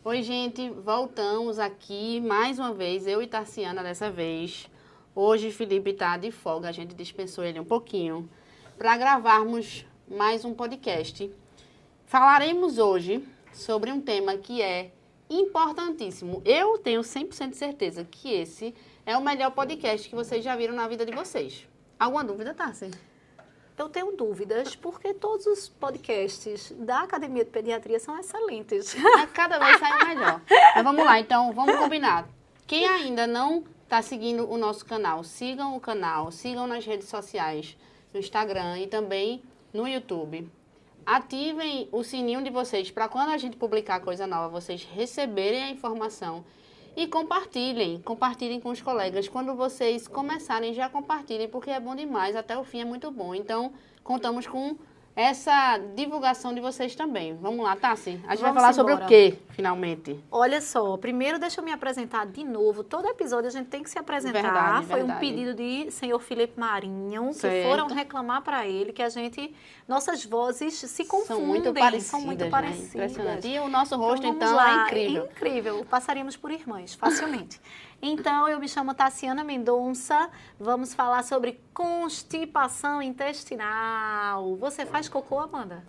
Oi, gente, voltamos aqui mais uma vez, eu e Tarciana dessa vez. Hoje Felipe está de folga, a gente dispensou ele um pouquinho para gravarmos mais um podcast. Falaremos hoje sobre um tema que é importantíssimo. Eu tenho 100% de certeza que esse é o melhor podcast que vocês já viram na vida de vocês. Alguma dúvida, Tarci? Eu tenho dúvidas, porque todos os podcasts da Academia de Pediatria são excelentes. Cada vez sai melhor. Mas vamos lá, então, vamos combinar. Quem ainda não está seguindo o nosso canal, sigam o canal, sigam nas redes sociais, no Instagram e também no YouTube. Ativem o sininho de vocês para quando a gente publicar coisa nova, vocês receberem a informação. E compartilhem com os colegas. Quando vocês começarem, já compartilhem, porque é bom demais, até o fim é muito bom. Então, contamos com essa divulgação de vocês também. Vamos lá, Tassi? A gente vai falar sobre o quê, finalmente? Olha só, primeiro deixa eu me apresentar de novo. Todo episódio a gente tem que se apresentar. Verdade, Foi verdade. um pedido de senhor Felipe Marinho, Certo. que foram reclamar para ele que nossas vozes se confundem. São muito parecidas, São muito né? parecidas. Impressionante. E o nosso rosto, vamos então, lá. é incrível. Incrível. Passaríamos por irmãs, facilmente. Então, eu me chamo Tarciana Mendonça. Vamos falar sobre constipação intestinal. Você faz cocô, Amanda?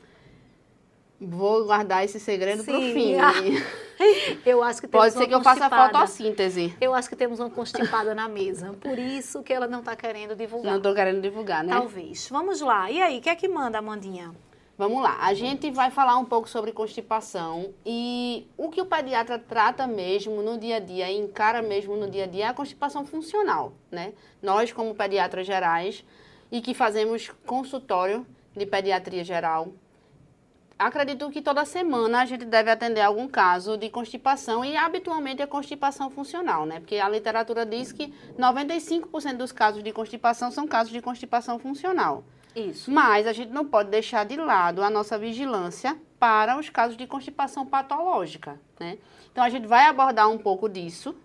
Vou guardar esse segredo pro Sim. fim. Eu acho que temos Pode ser que eu faça fotossíntese. Eu acho que temos uma constipada na mesa. Por isso que ela não está querendo divulgar. Não estou querendo divulgar, né? Talvez. Vamos lá. E aí, o que é que manda, Amandinha? Vamos lá, a gente vai falar um pouco sobre constipação e o que o pediatra trata mesmo no dia a dia, e encara mesmo no dia a dia, é a constipação funcional, né? Nós, como pediatras gerais e que fazemos consultório de pediatria geral, acredito que toda semana a gente deve atender algum caso de constipação e habitualmente é constipação funcional, né? Porque a literatura diz que 95% dos casos de constipação são casos de constipação funcional. Isso. Mas a gente não pode deixar de lado a nossa vigilância para os casos de constipação patológica, né? Então, a gente vai abordar um pouco disso,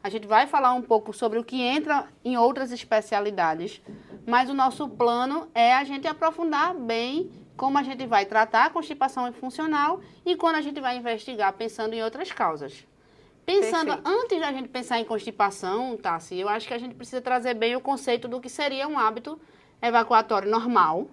a gente vai falar um pouco sobre o que entra em outras especialidades, mas o nosso plano é a gente aprofundar bem como a gente vai tratar a constipação funcional e quando a gente vai investigar pensando em outras causas. Pensando, Perfeito. antes da gente pensar em constipação, Tassi, eu acho que a gente precisa trazer bem o conceito do que seria um hábito evacuatório normal,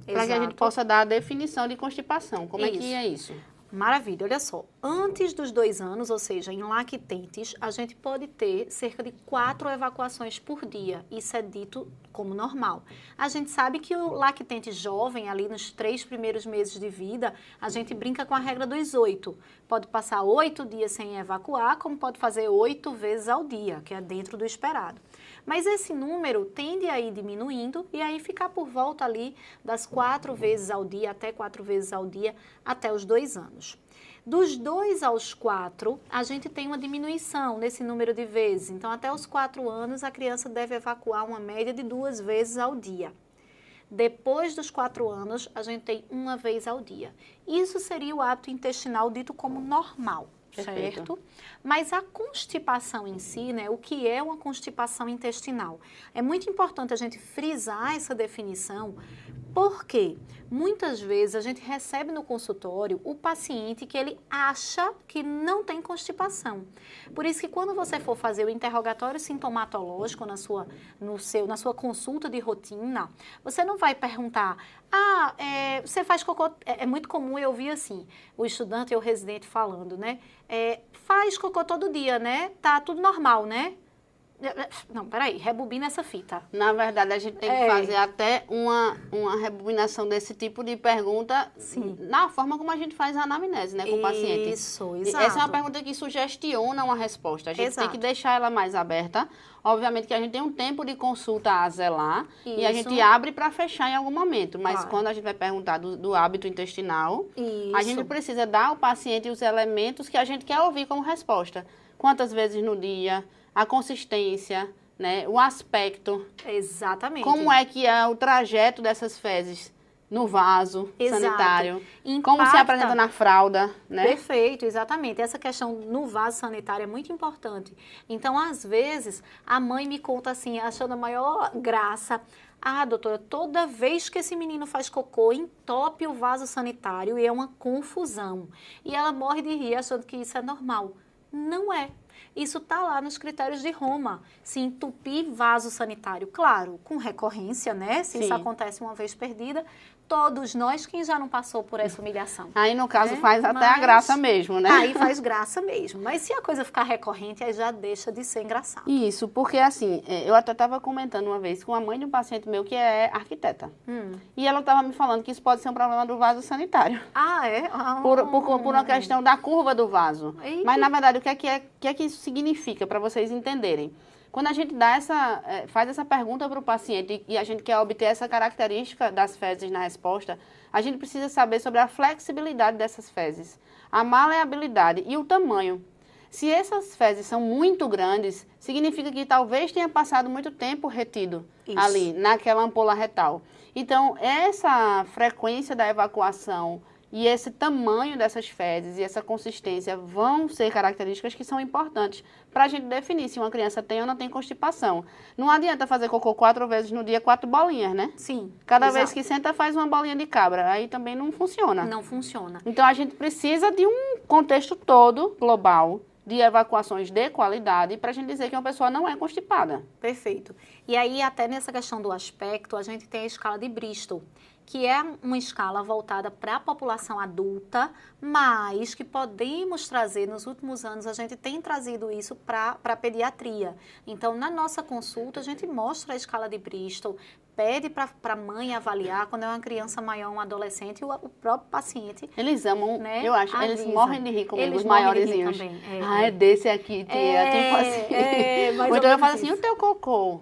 para que a gente Exato. possa dar a definição de constipação. Como é que Isso. é isso? Maravilha, olha só. Antes dos 2 anos, ou seja, em lactentes, a gente pode ter cerca de 4 evacuações por dia. Isso é dito como normal. A gente sabe que o lactente jovem, ali nos 3 primeiros meses de vida, a gente brinca com a regra dos 8. Pode passar 8 dias sem evacuar, como pode fazer 8 vezes ao dia, que é dentro do esperado. Mas esse número tende a ir diminuindo e aí ficar por volta ali das 4 vezes ao dia, até 4 vezes ao dia, até os 2 anos. Dos 2 aos 4, a gente tem uma diminuição nesse número de vezes. Então, até os 4 anos, a criança deve evacuar uma média de 2 vezes ao dia. Depois dos 4 anos, a gente tem 1 vez ao dia. Isso seria o hábito intestinal dito como normal. Perfeito. Certo? Mas a constipação em si, né? O que é uma constipação intestinal? É muito importante a gente frisar essa definição, porque muitas vezes a gente recebe no consultório o paciente que ele acha que não tem constipação. Por isso que quando você for fazer o interrogatório sintomatológico na sua consulta de rotina, você não vai perguntar, você faz cocô. É muito comum eu ouvir assim, o estudante ou o residente falando, né? Faz cocô todo dia, né? Tá tudo normal, né? Não, peraí, rebobina essa fita. Na verdade, a gente tem que fazer até uma rebobinação desse tipo de pergunta. Sim. Na forma como a gente faz a anamnese, né, com o paciente. Isso, E exato. essa é uma pergunta que sugestiona uma resposta. A gente tem Exato. que deixar ela mais aberta. Obviamente que a gente tem um tempo de consulta a zelar e a Isso. gente abre para fechar em algum momento. Mas Claro. quando a gente vai perguntar do hábito intestinal, a Isso. gente precisa dar ao paciente os elementos que a gente quer ouvir como resposta. Quantas vezes no dia, a consistência, né, o aspecto, Exatamente. como é que é o trajeto dessas fezes no vaso Exato. sanitário, como se Impacta. apresenta na fralda, né? Perfeito, exatamente. Essa questão no vaso sanitário é muito importante. Então, às vezes, a mãe me conta assim, achando a maior graça. Ah, doutora, toda vez que esse menino faz cocô, entope o vaso sanitário e é uma confusão. E ela morre de rir achando que isso é normal. Não é. Isso está lá nos critérios de Roma. Se entupir vaso sanitário, claro, com recorrência, né? Se Sim. isso acontece uma vez perdida, todos nós, quem já não passou por essa humilhação. Aí, no caso, né? faz até a Mas graça mesmo, né? Aí faz graça mesmo. Mas se a coisa ficar recorrente, aí já deixa de ser engraçado. Isso, porque assim, eu até estava comentando uma vez com a mãe de um paciente meu que é arquiteta. E ela estava me falando que isso pode ser um problema do vaso sanitário. Ah, é? Por uma questão da curva do vaso. Eita. Mas, na verdade, o que é que isso significa, para vocês entenderem? Quando a gente dá faz essa pergunta para o paciente e a gente quer obter essa característica das fezes na resposta, a gente precisa saber sobre a flexibilidade dessas fezes, a maleabilidade e o tamanho. Se essas fezes são muito grandes, significa que talvez tenha passado muito tempo retido ali, naquela ampola retal. Então, essa frequência da evacuação e esse tamanho dessas fezes e essa consistência vão ser características que são importantes para a gente definir se uma criança tem ou não tem constipação. Não adianta fazer cocô 4 vezes no dia, 4 bolinhas, né? Sim. Cada exato. vez que senta faz uma bolinha de cabra, aí também não funciona. Não funciona. Então a gente precisa de um contexto todo, global, de evacuações de qualidade para a gente dizer que uma pessoa não é constipada. Perfeito. E aí, até nessa questão do aspecto, a gente tem a escala de Bristol, que é uma escala voltada para a população adulta, mas que podemos trazer, nos últimos anos, a gente tem trazido isso para a pediatria. Então, na nossa consulta, a gente mostra a escala de Bristol, pede para a mãe avaliar quando é uma criança maior, um adolescente, o próprio paciente. Eles amam, né, eu acho, eles avisa. morrem de rir comigo, Eles os morrem de rir maiorzinhos. também, É desse aqui, tia, tipo assim. mais Ou ou então eu menos falo assim, isso. o teu cocô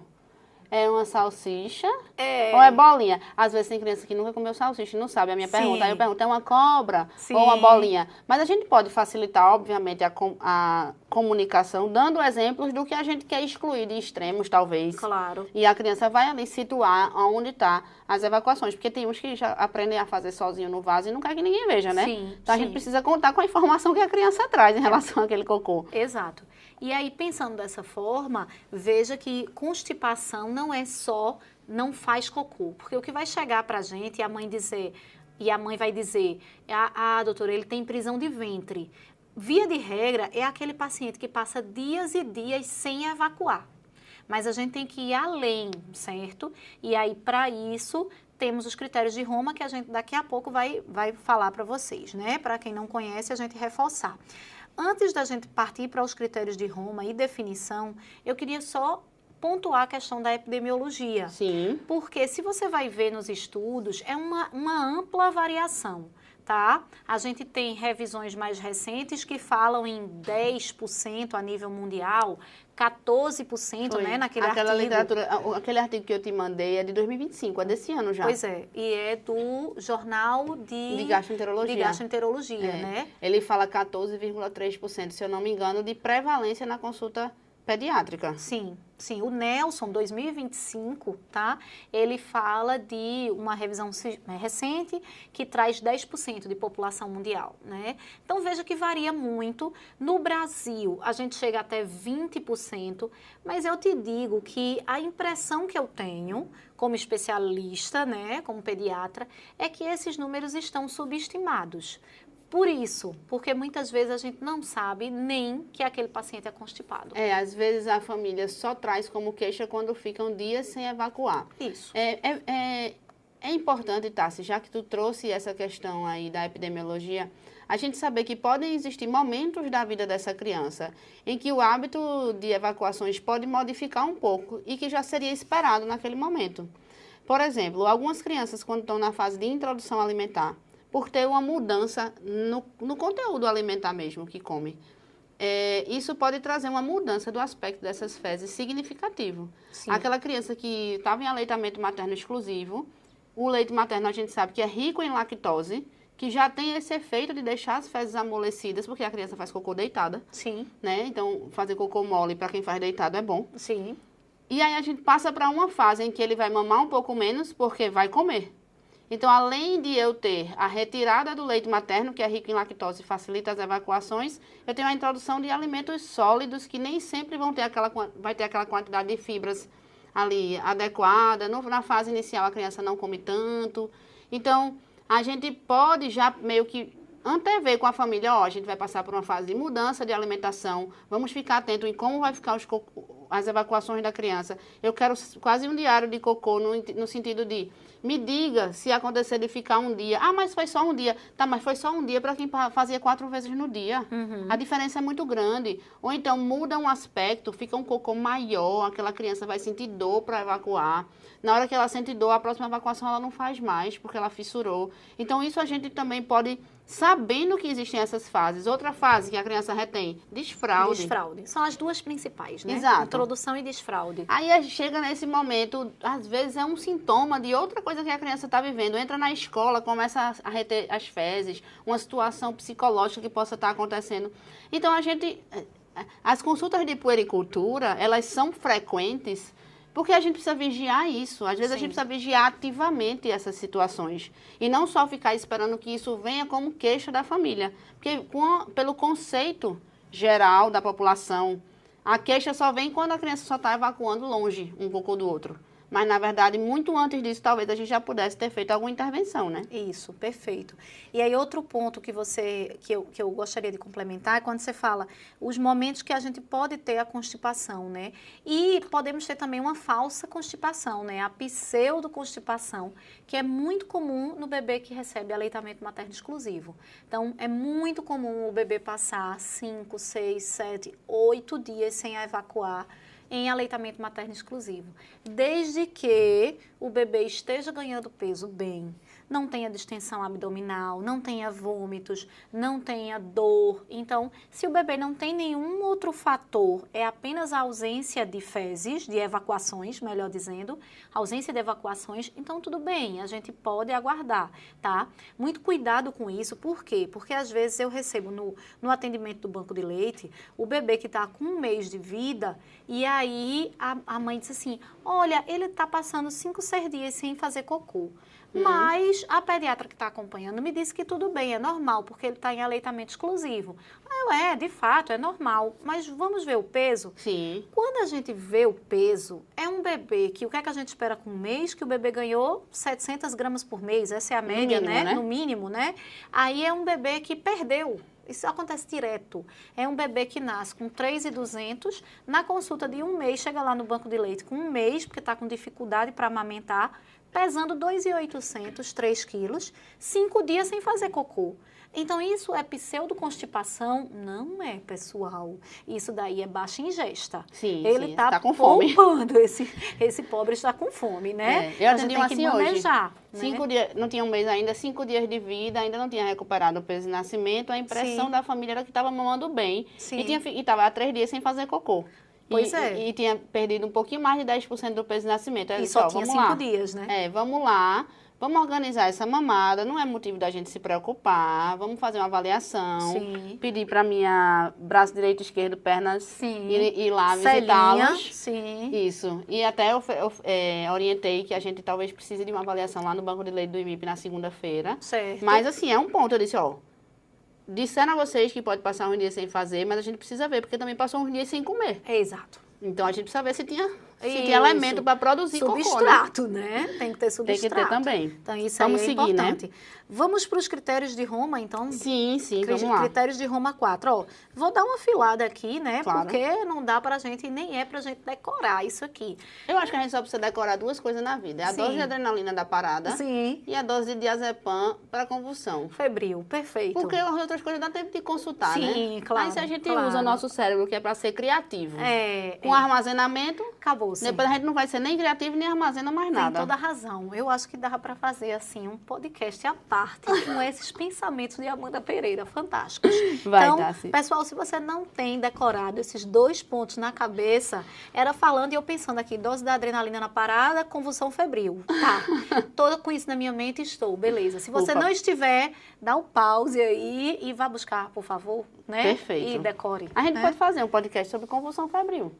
é uma salsicha É. ou é bolinha? Às vezes tem criança que nunca comeu salsicha e não sabe a minha Sim. pergunta. Aí eu pergunto, é uma cobra Sim. ou uma bolinha? Mas a gente pode facilitar, obviamente, a comunicação, dando exemplos do que a gente quer excluir de extremos, talvez. Claro. E a criança vai ali situar onde está as evacuações. Porque tem uns que já aprendem a fazer sozinho no vaso e não quer que ninguém veja, né? Sim, Então a sim. gente precisa contar com a informação que a criança traz em relação àquele cocô. Exato. E aí, pensando dessa forma, veja que constipação não é só não faz cocô. Porque o que vai chegar pra gente e a mãe vai dizer, doutora, ele tem prisão de ventre. Via de regra, é aquele paciente que passa dias e dias sem evacuar. Mas a gente tem que ir além, certo? E aí, para isso, temos os critérios de Roma, que a gente daqui a pouco vai falar para vocês, né? Para quem não conhece, a gente reforçar. Antes da gente partir para os critérios de Roma e definição, eu queria só pontuar a questão da epidemiologia. Sim. Porque se você vai ver nos estudos, é uma ampla variação, tá? A gente tem revisões mais recentes que falam em 10% a nível mundial, 14%, Foi. né, naquele Aquela artigo. literatura, aquele artigo que eu te mandei é de 2025, é desse ano já. Pois é, e é do Jornal de Gastroenterologia. De gastroenterologia, É. né? Ele fala 14,3%, se eu não me engano, de prevalência na consulta pediátrica. Sim, sim. O Nelson, 2025, tá? Ele fala de uma revisão recente que traz 10% de população mundial, né? Então, veja que varia muito. No Brasil, a gente chega até 20%, mas eu te digo que a impressão que eu tenho, como especialista, né, como pediatra, é que esses números estão subestimados. Por isso, porque muitas vezes a gente não sabe nem que aquele paciente é constipado. Às vezes a família só traz como queixa quando ficam dias sem evacuar. Isso. É importante, Tassi, já que tu trouxe essa questão aí da epidemiologia, a gente saber que podem existir momentos da vida dessa criança em que o hábito de evacuações pode modificar um pouco e que já seria esperado naquele momento. Por exemplo, algumas crianças, quando estão na fase de introdução alimentar, por ter uma mudança no conteúdo alimentar mesmo que come. Isso pode trazer uma mudança do aspecto dessas fezes significativo. Sim. Aquela criança que estava em aleitamento materno exclusivo, o leite materno a gente sabe que é rico em lactose, que já tem esse efeito de deixar as fezes amolecidas, porque a criança faz cocô deitada, Sim. né? Então, fazer cocô mole para quem faz deitado é bom. Sim. E aí a gente passa para uma fase em que ele vai mamar um pouco menos, porque vai comer. Então, além de eu ter a retirada do leite materno, que é rico em lactose e facilita as evacuações, eu tenho a introdução de alimentos sólidos que nem sempre vai ter aquela quantidade de fibras ali adequada. Na fase inicial, a criança não come tanto. Então, a gente pode já meio que antever com a família, a gente vai passar por uma fase de mudança de alimentação, vamos ficar atento em como vai ficar as evacuações da criança. Eu quero quase um diário de cocô no sentido de, me diga se acontecer de ficar um dia. Ah, mas foi só um dia. Tá, mas foi só um dia para quem fazia 4 vezes no dia. A diferença é muito grande. Ou então muda um aspecto, fica um cocô maior, aquela criança vai sentir dor para evacuar. Na hora que ela sente dor, a próxima evacuação ela não faz mais, porque ela fissurou. Então, isso a gente também pode, sabendo que existem essas fases. Outra fase que a criança retém, desfraude. Desfraude. São as duas principais, né? Exato. Introdução e desfraude. Aí chega nesse momento, às vezes é um sintoma de outra coisa que a criança está vivendo. Entra na escola, começa a reter as fezes, uma situação psicológica que possa estar acontecendo. Então, as consultas de puericultura, elas são frequentes porque a gente precisa vigiar isso. Às vezes a gente precisa vigiar ativamente essas situações. E não só ficar esperando que isso venha como queixa da família. Porque pelo conceito geral da população, a queixa só vem quando a criança só está evacuando longe um pouco do outro. Mas, na verdade, muito antes disso, talvez a gente já pudesse ter feito alguma intervenção, né? Isso, perfeito. E aí, outro ponto que eu gostaria de complementar é quando você fala os momentos que a gente pode ter a constipação, né? E podemos ter também uma falsa constipação, né? A pseudoconstipação, que é muito comum no bebê que recebe aleitamento materno exclusivo. Então, é muito comum o bebê passar 5, 6, 7, 8 dias sem evacuar em aleitamento materno exclusivo, desde que o bebê esteja ganhando peso bem, não tenha distensão abdominal, não tenha vômitos, não tenha dor. Então, se o bebê não tem nenhum outro fator, é apenas a ausência de fezes, de evacuações, melhor dizendo, ausência de evacuações, então tudo bem, a gente pode aguardar, tá? Muito cuidado com isso, por quê? Porque às vezes eu recebo no atendimento do banco de leite, o bebê que está com 1 mês de vida, e aí a mãe diz assim, olha, ele está passando 5, 6 dias sem fazer cocô. Mas a pediatra que está acompanhando me disse que tudo bem, é normal, porque ele está em aleitamento exclusivo. De fato, é normal. Mas vamos ver o peso? Sim. Quando a gente vê o peso, é um bebê que o que é que a gente espera com 1 mês? Que o bebê ganhou 700 gramas por mês, essa é a média, mínimo, né? No mínimo, né? Aí é um bebê que perdeu. Isso acontece direto. É um bebê que nasce com 3.200, na consulta de 1 mês, chega lá no banco de leite com 1 mês, porque está com dificuldade para amamentar, pesando 2.800, 3 quilos, 5 dias sem fazer cocô. Então, isso é pseudoconstipação? Não é, pessoal. Isso daí é baixa ingesta. Sim, ele está com fome. poupando, esse pobre está com fome, né? Eu atendi uma assim hoje. 5 dias, não tinha 1 mês ainda, 5 dias de vida, ainda não tinha recuperado o peso de nascimento. A impressão da família era que estava mamando bem. Sim. E estava há 3 dias sem fazer cocô. Pois é. E tinha perdido um pouquinho mais de 10% do peso de nascimento. E só tinha 5 dias, né? Vamos lá. Vamos organizar essa mamada, não é motivo da gente se preocupar, vamos fazer uma avaliação, pedir para minha braço direito, esquerdo, pernas, ir lá visitá-los. Sim. Isso. E até eu orientei que a gente talvez precise de uma avaliação lá no banco de leite do IMIP na segunda-feira. Certo. Mas assim, é um ponto, eu disse, disseram a vocês que pode passar uns dias sem fazer, mas a gente precisa ver, porque também passou uns dias sem comer. Exato. Então a gente precisa ver se tinha elemento para produzir substrato, né? Tem que ter substrato. Tem que ter também. Então isso vamos aí é seguir, importante. Né? Vamos para os critérios de Roma, então? Sim, vamos lá. Critérios de Roma 4. Vou dar uma filada aqui, né? Claro. Porque não dá pra gente, nem é pra gente decorar isso aqui. Eu acho que a gente só precisa decorar 2 coisas na vida. É a dose de adrenalina da parada e a dose de diazepam para convulsão. Febril, perfeito. Porque as outras coisas dá tempo de consultar, né? Sim, claro. Aí se a gente usa o nosso cérebro, que é para ser criativo, com armazenamento, acabou-se. Depois a gente não vai ser nem criativo, nem armazena mais nada. Tem toda a razão. Eu acho que dava para fazer, assim, um podcast à parte com esses pensamentos de Amanda Pereira. Fantásticos. Vai dar, sim. Pessoal, se você não tem decorado esses 2 pontos na cabeça, era falando e eu pensando aqui, dose da adrenalina na parada, convulsão febril. Tá. Toda com isso na minha mente estou. Beleza. Se você não estiver, dá um pause aí e vá buscar, por favor, né? Perfeito. E decore. A gente pode fazer um podcast sobre convulsão febril.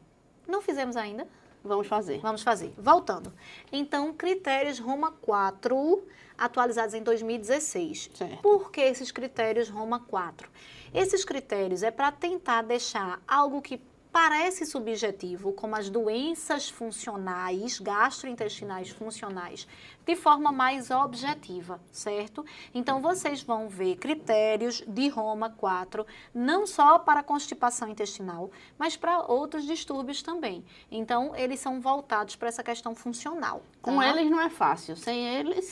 Não fizemos ainda? Vamos fazer. Vamos fazer. Voltando. Então, critérios Roma 4, atualizados em 2016. Certo. Por que esses critérios Roma 4? Esses critérios é para tentar deixar algo que parece subjetivo, como as doenças funcionais, gastrointestinais funcionais, de forma mais objetiva, certo? Então, vocês vão ver critérios de Roma 4, não só para constipação intestinal, mas para outros distúrbios também. Então, eles são voltados para essa questão funcional. Com tá? eles não é fácil, sem eles...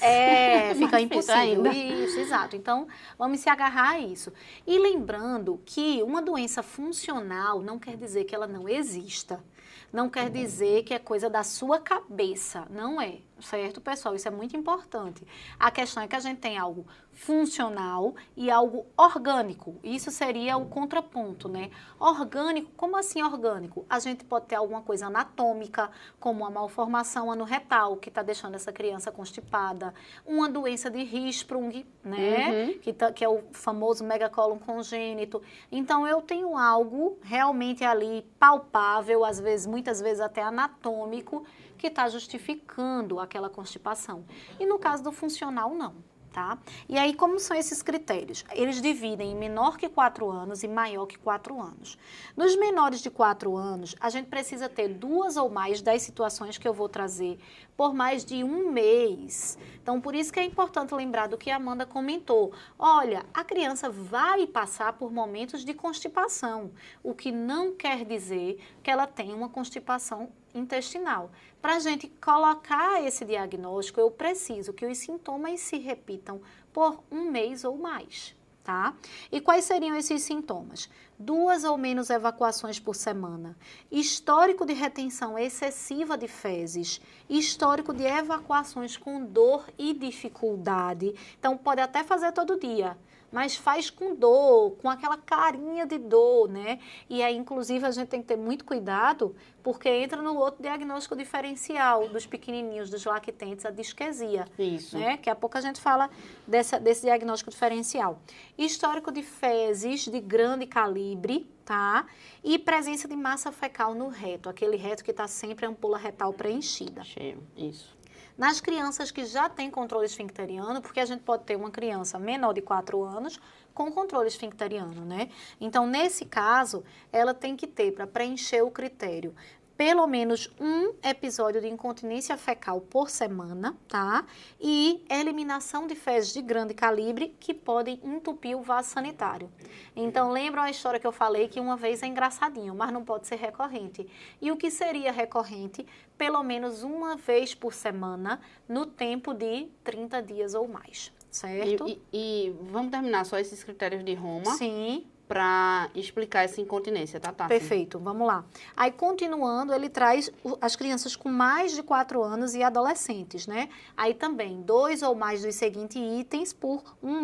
Fica mais impossível. ainda. Isso, exato. Então, vamos se agarrar a isso. E lembrando que uma doença funcional não quer dizer que ela não exista. Não quer dizer que é coisa da sua cabeça. Não é, certo, pessoal? Isso é muito importante. A questão é que a gente tem algo funcional e algo orgânico. Isso seria o contraponto, né? Orgânico, como assim orgânico? A gente pode ter alguma coisa anatômica, como uma malformação anorretal, que está deixando essa criança constipada. Uma doença de Hirschsprung, né? Que é o famoso megacólon congênito. Então, eu tenho algo realmente ali palpável, às vezes, muitas vezes até anatômico, que está justificando aquela constipação. E no caso do funcional, não. Tá? E aí, como são esses critérios? Eles dividem em menor que 4 anos e maior que 4 anos. Nos menores de 4 anos, a gente precisa ter 2 ou mais das situações que eu vou trazer por mais de 1 mês. Então, por isso que é importante lembrar do que a Amanda comentou. Olha, a criança vai passar por momentos de constipação, o que não quer dizer que ela tem uma constipação intestinal. Para a gente colocar esse diagnóstico, eu preciso que os sintomas se repitam por 1 mês ou mais, tá? E quais seriam esses sintomas? 2 ou menos evacuações por semana, histórico de retenção excessiva de fezes, histórico de evacuações com dor e dificuldade. Então, pode até fazer todo dia, mas faz com dor, com aquela carinha de dor, né? E aí, inclusive, a gente tem que ter muito cuidado, porque entra no outro diagnóstico diferencial dos pequenininhos, dos lactentes, a disquesia. Isso. Né? Daqui a pouco a gente fala desse diagnóstico diferencial. Histórico de fezes de grande calibre, tá? E presença de massa fecal no reto, aquele reto que está sempre a ampola retal preenchida. Cheio, isso. Nas crianças que já têm controle esfincteriano, porque a gente pode ter uma criança menor de 4 anos com controle esfincteriano, né? Então, nesse caso, ela tem que ter, para preencher o critério, pelo menos 1 episódio de incontinência fecal por semana, tá? E eliminação de fezes de grande calibre que podem entupir o vaso sanitário. Então, lembram a história que eu falei que uma vez é engraçadinho, mas não pode ser recorrente. E o que seria recorrente? Pelo menos 1 vez por semana, no tempo de 30 dias ou mais, certo? E vamos terminar só esses critérios de Roma. Sim. Para explicar essa incontinência, tá? Perfeito, vamos lá. Aí, continuando, ele traz as crianças com mais de 4 anos e adolescentes, né? Aí também, 2 ou mais dos seguintes itens por um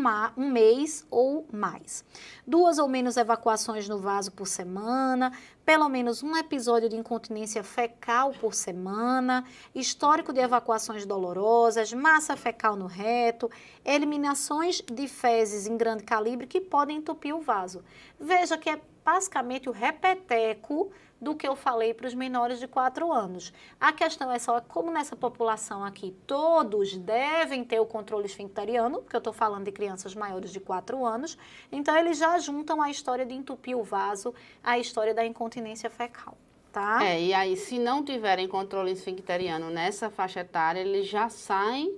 mês ou mais. 2 ou menos evacuações no vaso por semana, pelo menos 1 episódio de incontinência fecal por semana, histórico de evacuações dolorosas, massa fecal no reto, eliminações de fezes em grande calibre que podem entupir o vaso. Veja que é basicamente o repeteco do que eu falei para os menores de 4 anos. A questão é só como nessa população aqui todos devem ter o controle esfincteriano, porque eu estou falando de crianças maiores de 4 anos, então eles já juntam a história de entupir o vaso à história da incontinência fecal. Tá? E aí, se não tiverem controle esfincteriano nessa faixa etária, eles já saem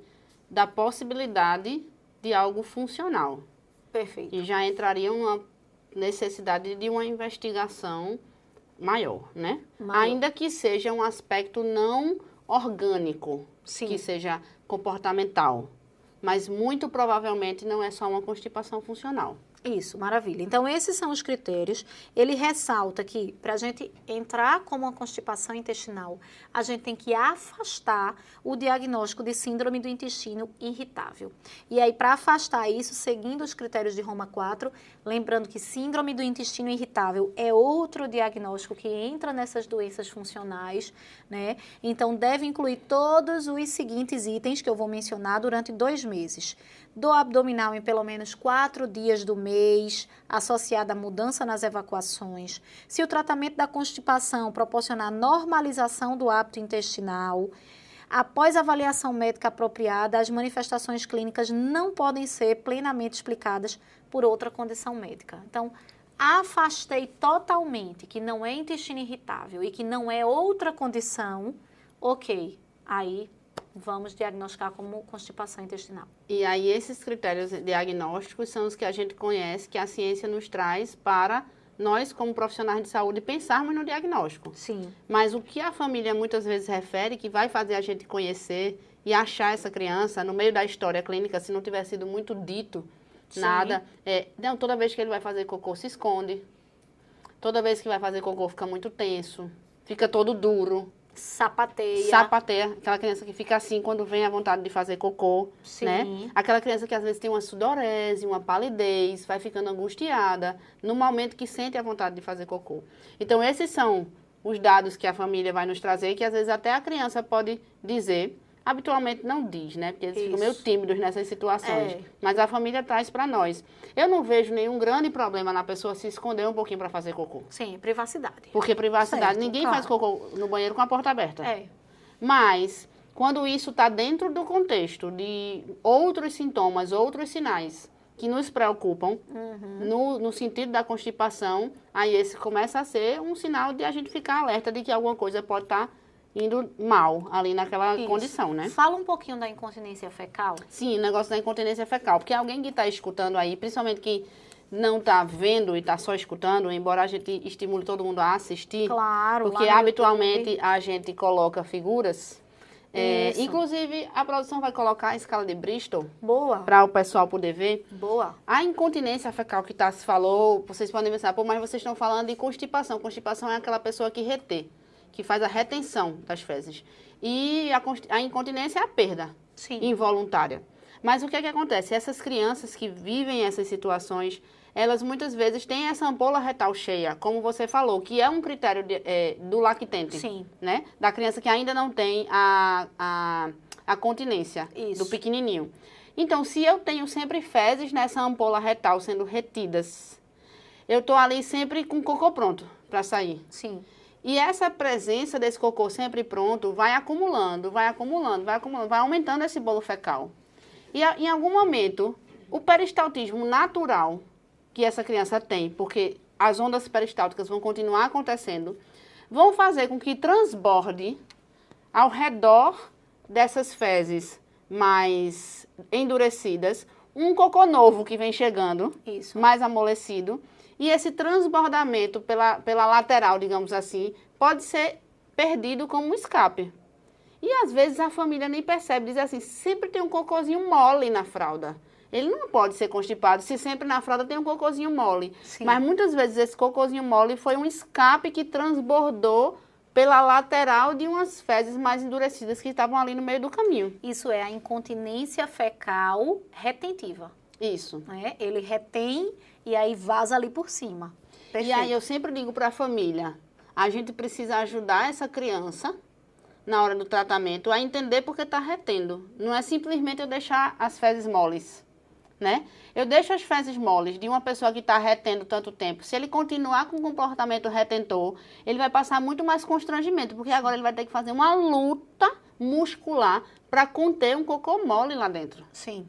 da possibilidade de algo funcional. Perfeito. E já entrariam numa necessidade de uma investigação maior, né? Ainda que seja um aspecto não orgânico, Sim. Que seja comportamental. Mas muito provavelmente não é só uma constipação funcional. Isso, maravilha. Então, esses são os critérios. Ele ressalta que, para a gente entrar como uma constipação intestinal, a gente tem que afastar o diagnóstico de síndrome do intestino irritável. E aí, para afastar isso, seguindo os critérios de Roma 4, lembrando que síndrome do intestino irritável é outro diagnóstico que entra nessas doenças funcionais, né? Então, deve incluir todos os seguintes itens que eu vou mencionar durante 2 meses. Dor abdominal em pelo menos 4 dias do mês, pequenez associada à mudança nas evacuações, se o tratamento da constipação proporcionar normalização do hábito intestinal, após avaliação médica apropriada, as manifestações clínicas não podem ser plenamente explicadas por outra condição médica. Então, afastei totalmente que não é intestino irritável e que não é outra condição, ok, aí vamos diagnosticar como constipação intestinal. E aí esses critérios diagnósticos são os que a gente conhece, que a ciência nos traz para nós, como profissionais de saúde, pensarmos no diagnóstico. Sim. Mas o que a família muitas vezes refere, que vai fazer a gente conhecer e achar essa criança no meio da história clínica, se não tiver sido muito dito, Sim. nada, não, toda vez que ele vai fazer cocô se esconde, toda vez que vai fazer cocô fica muito tenso, fica todo duro. Sapateia, aquela criança que fica assim quando vem a vontade de fazer cocô, Sim. né? Aquela criança que às vezes tem uma sudorese, uma palidez, vai ficando angustiada no momento que sente a vontade de fazer cocô. Então, esses são os dados que a família vai nos trazer, que às vezes até a criança pode dizer, habitualmente não diz, né? Porque eles ficam meio tímidos nessas situações. Mas a família traz para nós. Eu não vejo nenhum grande problema na pessoa se esconder um pouquinho para fazer cocô. Sim, privacidade. Porque privacidade, Certo, ninguém claro. faz cocô no banheiro com a porta aberta. É. Mas, quando isso está dentro do contexto de outros sintomas, outros sinais que nos preocupam, no sentido da constipação, aí esse começa a ser um sinal de a gente ficar alerta de que alguma coisa pode estar indo mal ali naquela Isso. condição, né? Fala um pouquinho da incontinência fecal. Sim, o negócio da incontinência fecal. Porque alguém que está escutando aí, principalmente que não está vendo e está só escutando, embora a gente estimule todo mundo a assistir, Claro, porque lá no habitualmente YouTube. a gente coloca figuras. Isso. Inclusive, a produção vai colocar a escala de Bristol Boa. para o pessoal poder ver. Boa. A incontinência fecal que se falou, vocês podem pensar, pô, mas vocês estão falando de constipação. Constipação é aquela pessoa que retê, que faz a retenção das fezes. E a incontinência é a perda Sim. involuntária. Mas o que é que acontece? Essas crianças que vivem essas situações, elas muitas vezes têm essa ampola retal cheia, como você falou, que é um critério do lactente. Sim. Né? Da criança que ainda não tem a continência, Isso. do pequenininho. Então, se eu tenho sempre fezes nessa ampola retal sendo retidas, eu estou ali sempre com cocô pronto para sair. Sim. E essa presença desse cocô sempre pronto vai acumulando, vai aumentando esse bolo fecal. E em algum momento, o peristaltismo natural que essa criança tem, porque as ondas peristálticas vão continuar acontecendo, vão fazer com que transborde ao redor dessas fezes mais endurecidas um cocô novo que vem chegando, Isso. mais amolecido. E esse transbordamento pela lateral, digamos assim, pode ser perdido como um escape. E às vezes a família nem percebe, diz assim, sempre tem um cocôzinho mole na fralda. Ele não pode ser constipado se sempre na fralda tem um cocôzinho mole. Sim. Mas muitas vezes esse cocôzinho mole foi um escape que transbordou pela lateral de umas fezes mais endurecidas que estavam ali no meio do caminho. Isso é a incontinência fecal retentiva. Isso. Né? Ele retém e aí vaza ali por cima. E aí eu sempre digo para a família, a gente precisa ajudar essa criança na hora do tratamento a entender porque está retendo. Não é simplesmente eu deixar as fezes moles, né? Eu deixo as fezes moles de uma pessoa que está retendo tanto tempo. Se ele continuar com o comportamento retentor, ele vai passar muito mais constrangimento, porque agora ele vai ter que fazer uma luta muscular para conter um cocô mole lá dentro. Sim.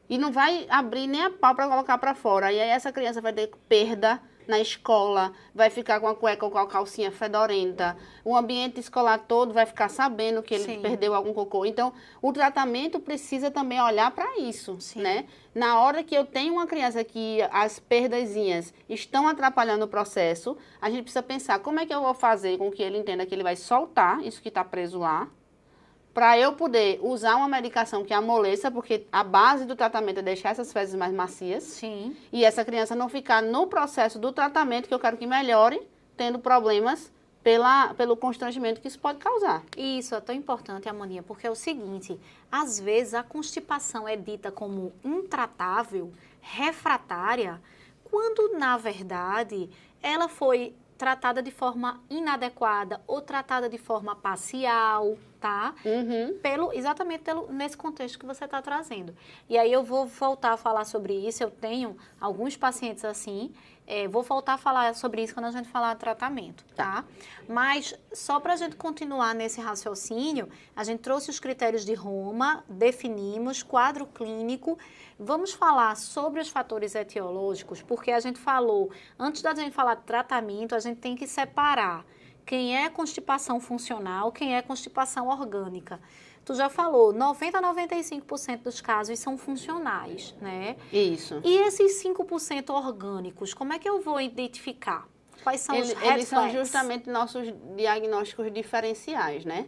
E não vai abrir nem a pau para colocar para fora. E aí essa criança vai ter perda na escola, vai ficar com a cueca ou com a calcinha fedorenta. O ambiente escolar todo vai ficar sabendo que ele Sim. perdeu algum cocô. Então, o tratamento precisa também olhar para isso, Sim. né? Na hora que eu tenho uma criança que as perdazinhas estão atrapalhando o processo, a gente precisa pensar como é que eu vou fazer com que ele entenda que ele vai soltar isso que está preso lá, para eu poder usar uma medicação que amoleça, porque a base do tratamento é deixar essas fezes mais macias. Sim. E essa criança não ficar no processo do tratamento, que eu quero que melhore, tendo problemas pelo constrangimento que isso pode causar. E isso é tão importante, Amoninha, porque é o seguinte, às vezes a constipação é dita como intratável, refratária, quando, na verdade, ela foi tratada de forma inadequada ou tratada de forma parcial, tá? Uhum. Exatamente nesse contexto que você está trazendo. E aí eu vou voltar a falar sobre isso, eu tenho alguns pacientes assim, vou voltar a falar sobre isso quando a gente falar de tratamento, tá? Mas só para a gente continuar nesse raciocínio, a gente trouxe os critérios de Roma, definimos quadro clínico, vamos falar sobre os fatores etiológicos, porque a gente falou, antes da gente falar de tratamento, a gente tem que separar quem é constipação funcional, quem é constipação orgânica. Tu já falou, 90 a 95% dos casos são funcionais, né? Isso. E esses 5% orgânicos, como é que eu vou identificar? Quais são os red flags? Eles são justamente nossos diagnósticos diferenciais, né?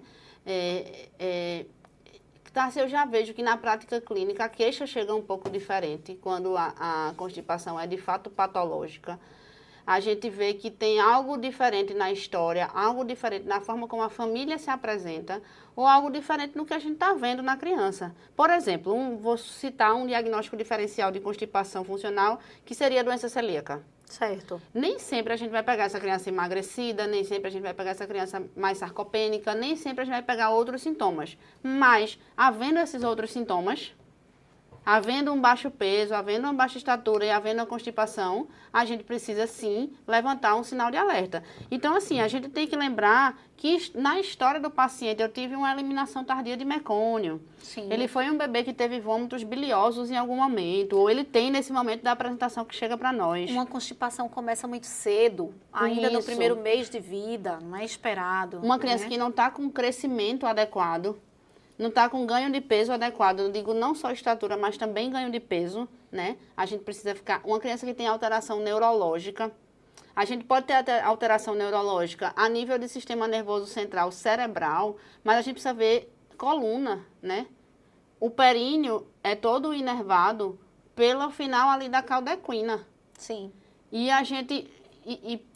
Eu já vejo que na prática clínica a queixa chega um pouco diferente quando a constipação é de fato patológica. A gente vê que tem algo diferente na história, algo diferente na forma como a família se apresenta, ou algo diferente no que a gente está vendo na criança. Por exemplo, vou citar um diagnóstico diferencial de constipação funcional, que seria a doença celíaca. Certo. Nem sempre a gente vai pegar essa criança emagrecida, nem sempre a gente vai pegar essa criança mais sarcopênica, nem sempre a gente vai pegar outros sintomas. Mas, havendo esses outros sintomas, havendo um baixo peso, havendo uma baixa estatura e havendo uma constipação, a gente precisa, sim, levantar um sinal de alerta. Então, assim, a gente tem que lembrar que na história do paciente eu tive uma eliminação tardia de mecônio. Sim. Ele foi um bebê que teve vômitos biliosos em algum momento, ou ele tem nesse momento da apresentação que chega para nós. Uma constipação começa muito cedo, ainda no Isso. primeiro mês de vida, não é esperado. Uma criança né? que não está com crescimento adequado, não está com ganho de peso adequado, eu digo não só estatura, mas também ganho de peso, né? A gente precisa ficar... Uma criança que tem alteração neurológica, a gente pode ter alteração neurológica a nível de sistema nervoso central cerebral, mas a gente precisa ver coluna, né? O períneo é todo inervado pelo final ali da caudequina. Sim. E a gente...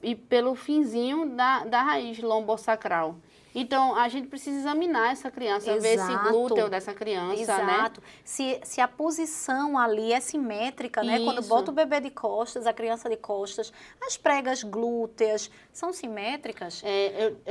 E pelo finzinho da raiz lombosacral. Então, a gente precisa examinar essa criança, ver esse glúteo dessa criança, né? Exato. Se a posição ali é simétrica, né? Quando Isso. bota o bebê de costas, a criança de costas, as pregas glúteas são simétricas.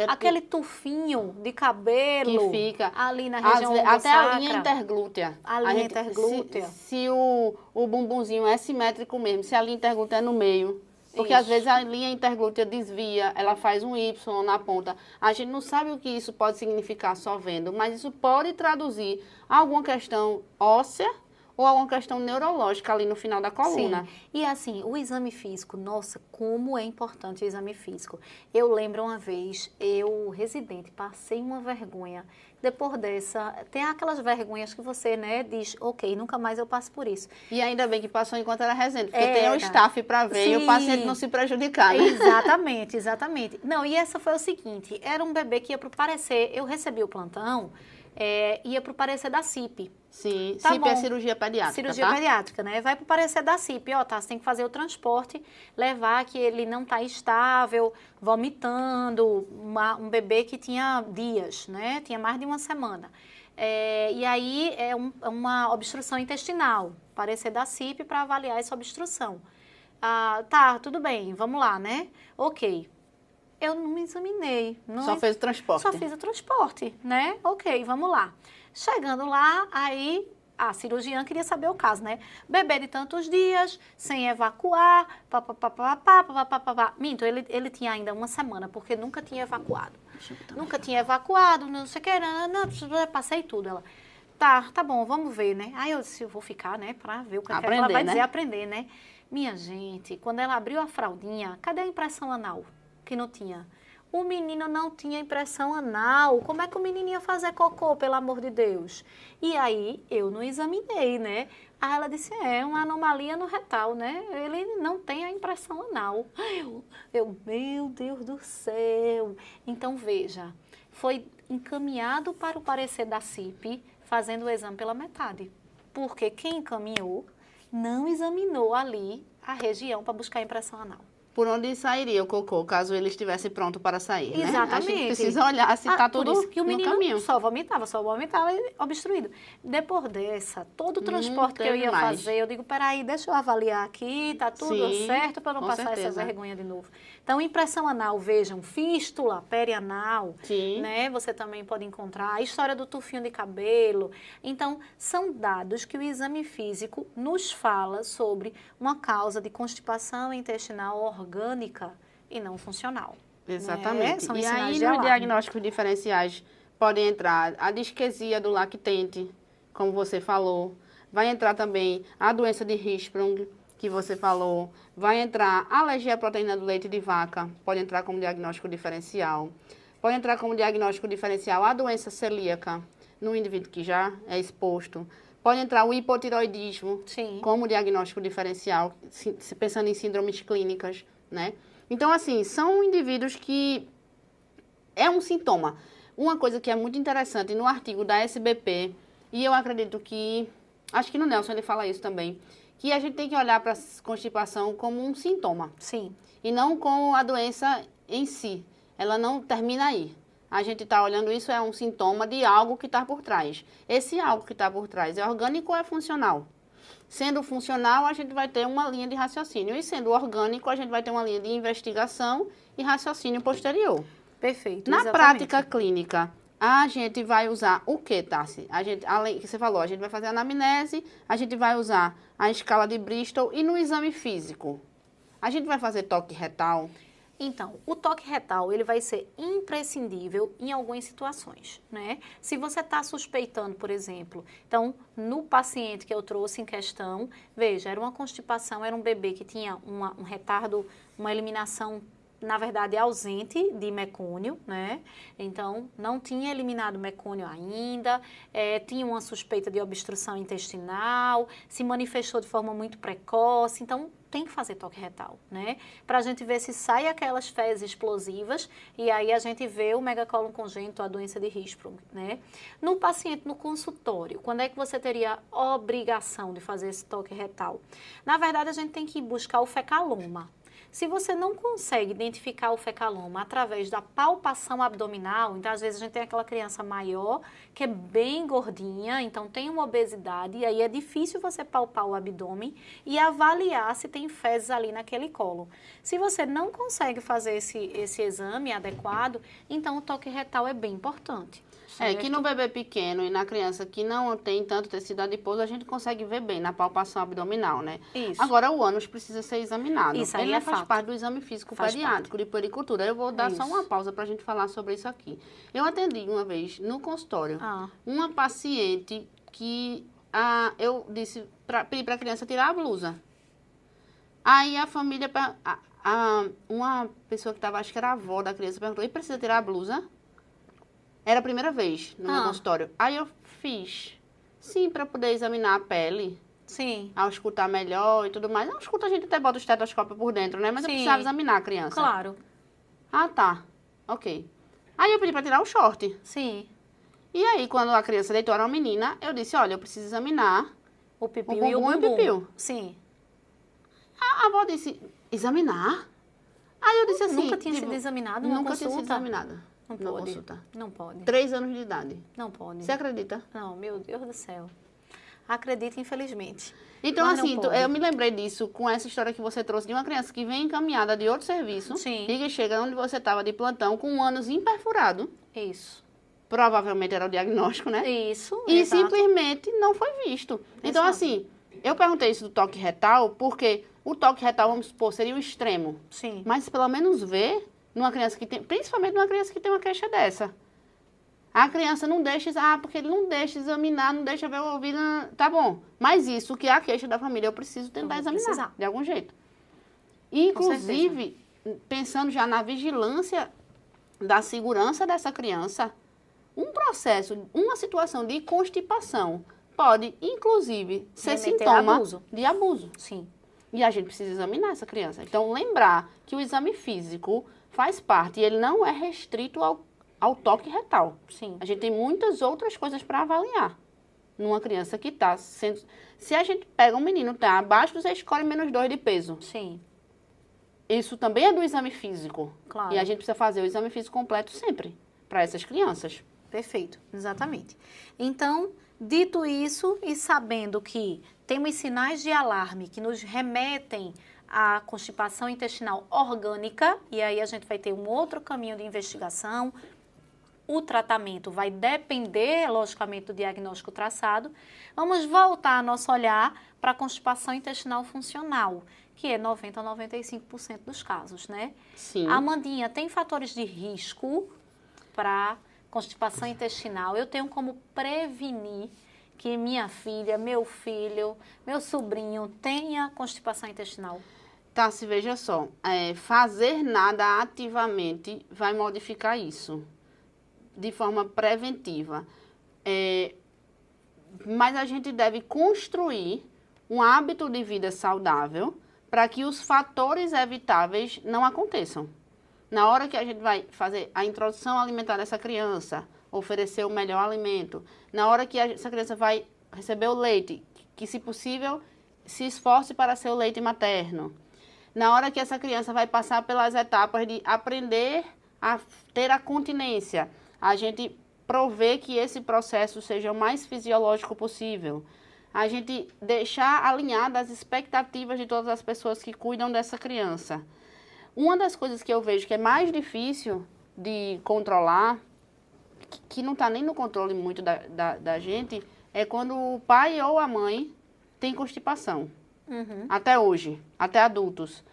Aquele tufinho de cabelo que fica ali na região até a linha lombosacra. interglútea. A linha interglútea. Se o bumbumzinho é simétrico mesmo, se a linha interglútea é no meio... Porque às vezes a linha interglútea desvia, ela faz um Y na ponta. A gente não sabe o que isso pode significar só vendo, mas isso pode traduzir alguma questão óssea ou alguma questão neurológica ali no final da coluna. Sim. E assim, o exame físico, nossa, como é importante o exame físico. Eu lembro uma vez, eu, residente, passei uma vergonha. Depois dessa, tem aquelas vergonhas que você, né, diz, ok, nunca mais eu passo por isso. E ainda bem que passou enquanto era residente, porque tem o staff para ver Sim. e o paciente não se prejudicar, né? Exatamente, exatamente. Não, e essa foi o seguinte, era um bebê que ia pro parecer, eu recebi o plantão, ia pro parecer da CIP. Sim, Tá CIP bom. é cirurgia pediátrica, Cirurgia tá? pediátrica, né? Vai pro parecer da CIP, ó, tá, você tem que fazer o transporte, levar que ele não tá estável, vomitando, um bebê que tinha dias, né? Tinha mais de uma semana. E aí é uma obstrução intestinal, parecer da CIP para avaliar essa obstrução. Tá, tudo bem, vamos lá, né? Ok. Eu não me examinei. Só fez o transporte. Só fiz o transporte, né? Ok, vamos lá. Chegando lá, aí a cirurgiã queria saber o caso, né? Bebê de tantos dias, sem evacuar, papapá. Minto, ele tinha ainda uma semana, porque nunca tinha evacuado. Nunca tinha evacuado, não sei o que, não, passei tudo. Ela, tá bom, vamos ver, né? Aí eu disse, eu vou ficar, né, pra ver o que ela vai dizer, aprender, né? Minha gente, quando ela abriu a fraldinha, cadê a impressão anal? Que não tinha. O menino não tinha impressão anal. Como é que o menino ia fazer cocô, pelo amor de Deus? E aí, eu não examinei, né? Aí ela disse, é uma anomalia no retal, né? Ele não tem a impressão anal. Meu Deus do céu. Então, veja, foi encaminhado para o parecer da CIP, fazendo o exame pela metade. Porque quem encaminhou não examinou ali a região para buscar a impressão anal. por onde sairia o cocô, caso ele estivesse pronto para sair, né? Exatamente. A gente precisa olhar se está tudo por isso que o no menino caminho. só vomitava obstruído. Depois dessa, todo o transporte que eu teve ia mais. fazer, eu digo, peraí, deixa eu avaliar aqui, tá tudo Sim, certo para não com passar essa certeza. vergonha de novo. Então, impressão anal, vejam, fístula, perianal, Sim. né? Você também pode encontrar a história do tufinho de cabelo. Então, são dados que o exame físico nos fala sobre uma causa de constipação intestinal orgânica e não funcional. Exatamente. São E sinais aí, de nos alarme. diagnósticos diferenciais, podem entrar a disquesia do lactente, como você falou. Vai entrar também a doença de Hirschsprung, que você falou. Vai entrar a alergia à proteína do leite de vaca, pode entrar como diagnóstico diferencial. Pode entrar como diagnóstico diferencial a doença celíaca, no indivíduo que já é exposto. Pode entrar o hipotiroidismo, Sim. como diagnóstico diferencial, pensando em síndromes clínicas, né? Então, assim, são indivíduos que é um sintoma. Uma coisa que é muito interessante no artigo da SBP, e eu acredito que, acho que no Nelson ele fala isso também, que a gente tem que olhar para a constipação como um sintoma. Sim. E não como a doença em si. Ela não termina aí. A gente está olhando isso, é um sintoma de algo que está por trás. Esse algo que está por trás é orgânico ou é funcional? Sendo funcional, a gente vai ter uma linha de raciocínio. E sendo orgânico, a gente vai ter uma linha de investigação e raciocínio posterior. Perfeito. Na exatamente. prática clínica, a gente vai usar o que, Tassi? A gente, além que você falou, a gente vai fazer a anamnese, a gente vai usar a escala de Bristol e no exame físico. A gente vai fazer toque retal. Então, o toque retal, ele vai ser imprescindível em algumas situações, né? Se você está suspeitando, por exemplo, então, no paciente que eu trouxe em questão, veja, era uma constipação, era um bebê que tinha um retardo, uma eliminação, na verdade, ausente de mecônio, né? Então, não tinha eliminado mecônio ainda, tinha uma suspeita de obstrução intestinal, se manifestou de forma muito precoce, então, tem que fazer toque retal, né? Para a gente ver se sai aquelas fezes explosivas e aí a gente vê o megacólon congênito, a doença de Hirschsprung, né? No paciente, no consultório, quando é que você teria obrigação de fazer esse toque retal? Na verdade, a gente tem que buscar o fecaloma. Se você não consegue identificar o fecaloma através da palpação abdominal, então às vezes a gente tem aquela criança maior que é bem gordinha, então tem uma obesidade e aí é difícil você palpar o abdômen e avaliar se tem fezes ali naquele colo. Se você não consegue fazer esse exame adequado, então o toque retal é bem importante. É, que no bebê pequeno e na criança que não tem tanto tecido adiposo, a gente consegue ver bem na palpação abdominal, né? Isso. Agora, o ânus precisa ser examinado. Isso aí Ele é faz fato. parte do exame físico Faz pediátrico de puericultura. Eu vou dar só Isso. uma pausa para a gente falar sobre isso aqui. Eu atendi uma vez no consultório uma paciente que eu disse pedi para a criança tirar a blusa. Aí a família, uma pessoa que estava, acho que era a avó da criança, perguntou, e precisa tirar a blusa? Era a primeira vez no meu consultório. Aí eu fiz, sim, para poder examinar a pele. Sim. Ao escutar melhor e tudo mais. Ao escutar a gente até bota o estetoscópio por dentro, né? Mas eu Sim. precisava examinar a criança. Claro. Ah, tá. Ok. Aí eu pedi para tirar o short. Sim. E aí, quando a criança deitou, era uma menina, eu disse, olha, eu preciso examinar O pipiu o e o bumbum e o bumbum. pipiu. Sim. A avó disse, examinar? Aí eu disse assim... Nunca tinha sido examinado numa Nunca consulta? tinha sido examinada. Não na pode. consulta. Não pode. 3 anos de idade. Não pode. Você acredita? Não, meu Deus do céu. Acredito, infelizmente. Então, Mas não assim, pode. eu me lembrei disso com essa história que você trouxe de uma criança que vem encaminhada de outro serviço Sim. e que chega onde você estava de plantão com um ânus imperfurado. Isso. Provavelmente era o diagnóstico, né? Isso, E exato. simplesmente não foi visto. Então, Exato. assim, eu perguntei isso do toque retal porque o toque retal, vamos supor, seria o extremo. Sim. Mas pelo menos ver numa criança que tem, principalmente numa criança que tem uma queixa dessa. A criança não deixa, porque ele não deixa examinar, não deixa ver o ouvido, tá bom. Mas isso que é a queixa da família, eu preciso tentar Eu vou examinar, precisar. de algum jeito. Inclusive, pensando já na vigilância da segurança dessa criança, um processo, uma situação de constipação pode, inclusive, ser Remeter a sintoma abuso. de abuso. Sim. E a gente precisa examinar essa criança. Então, lembrar que o exame físico faz parte e ele não é restrito ao toque retal. Sim. A gente tem muitas outras coisas para avaliar numa criança que está sendo... Se a gente pega um menino que está abaixo do score -2 de peso, Sim. isso também é do exame físico. Claro. E a gente precisa fazer o exame físico completo sempre, para essas crianças. Perfeito, exatamente. Então, dito isso e sabendo que temos sinais de alarme que nos remetem à constipação intestinal orgânica, e aí a gente vai ter um outro caminho de investigação, o tratamento vai depender, logicamente, do diagnóstico traçado, vamos voltar nosso olhar para a constipação intestinal funcional, que é 90% a 95% dos casos, né? Sim. Amandinha, tem fatores de risco para constipação intestinal? Eu tenho como prevenir que minha filha, meu filho, meu sobrinho tenha constipação intestinal? Tá, se veja só, fazer nada ativamente vai modificar isso, de forma preventiva. Mas a gente deve construir um hábito de vida saudável para que os fatores evitáveis não aconteçam. Na hora que a gente vai fazer a introdução alimentar dessa criança, oferecer o melhor alimento, na hora que essa criança vai receber o leite, que se possível se esforce para ser o leite materno, na hora que essa criança vai passar pelas etapas de aprender a ter a continência, a gente prover que esse processo seja o mais fisiológico possível, a gente deixar alinhadas as expectativas de todas as pessoas que cuidam dessa criança. Uma das coisas que eu vejo que é mais difícil de controlar, que não está nem no controle muito da gente, é quando o pai ou a mãe tem constipação. Uhum. Até hoje, até adultos.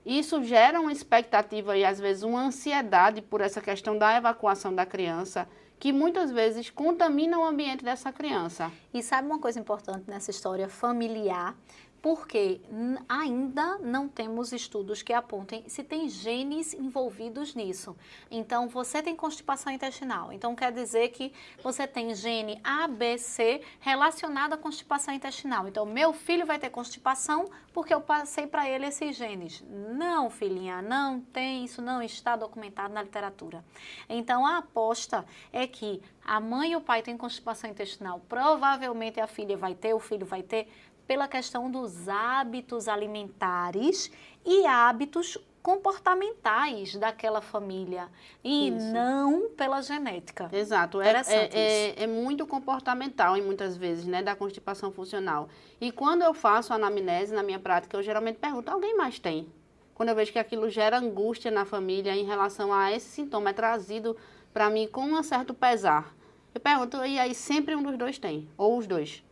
Isso gera uma expectativa e, às vezes, uma ansiedade por essa questão da evacuação da criança, que muitas vezes contamina o ambiente dessa criança. E sabe uma coisa importante nessa história familiar? Porque ainda não temos estudos que apontem se tem genes envolvidos nisso. Então, você tem constipação intestinal. Então, quer dizer que você tem gene ABC relacionado à constipação intestinal. Então, meu filho vai ter constipação porque eu passei para ele esses genes. Não, filhinha, não tem, isso não está documentado na literatura. Então, a aposta é que a mãe e o pai têm constipação intestinal. Provavelmente a filha vai ter, o filho vai ter, pela questão dos hábitos alimentares e hábitos comportamentais daquela família e Isso. não pela genética. Exato, é muito comportamental em muitas vezes, né, da constipação funcional. E quando eu faço anamnese na minha prática, eu geralmente pergunto, alguém mais tem? Quando eu vejo que aquilo gera angústia na família em relação a esse sintoma, é trazido para mim com um certo pesar. Eu pergunto, e aí sempre um dos dois tem, ou os dois,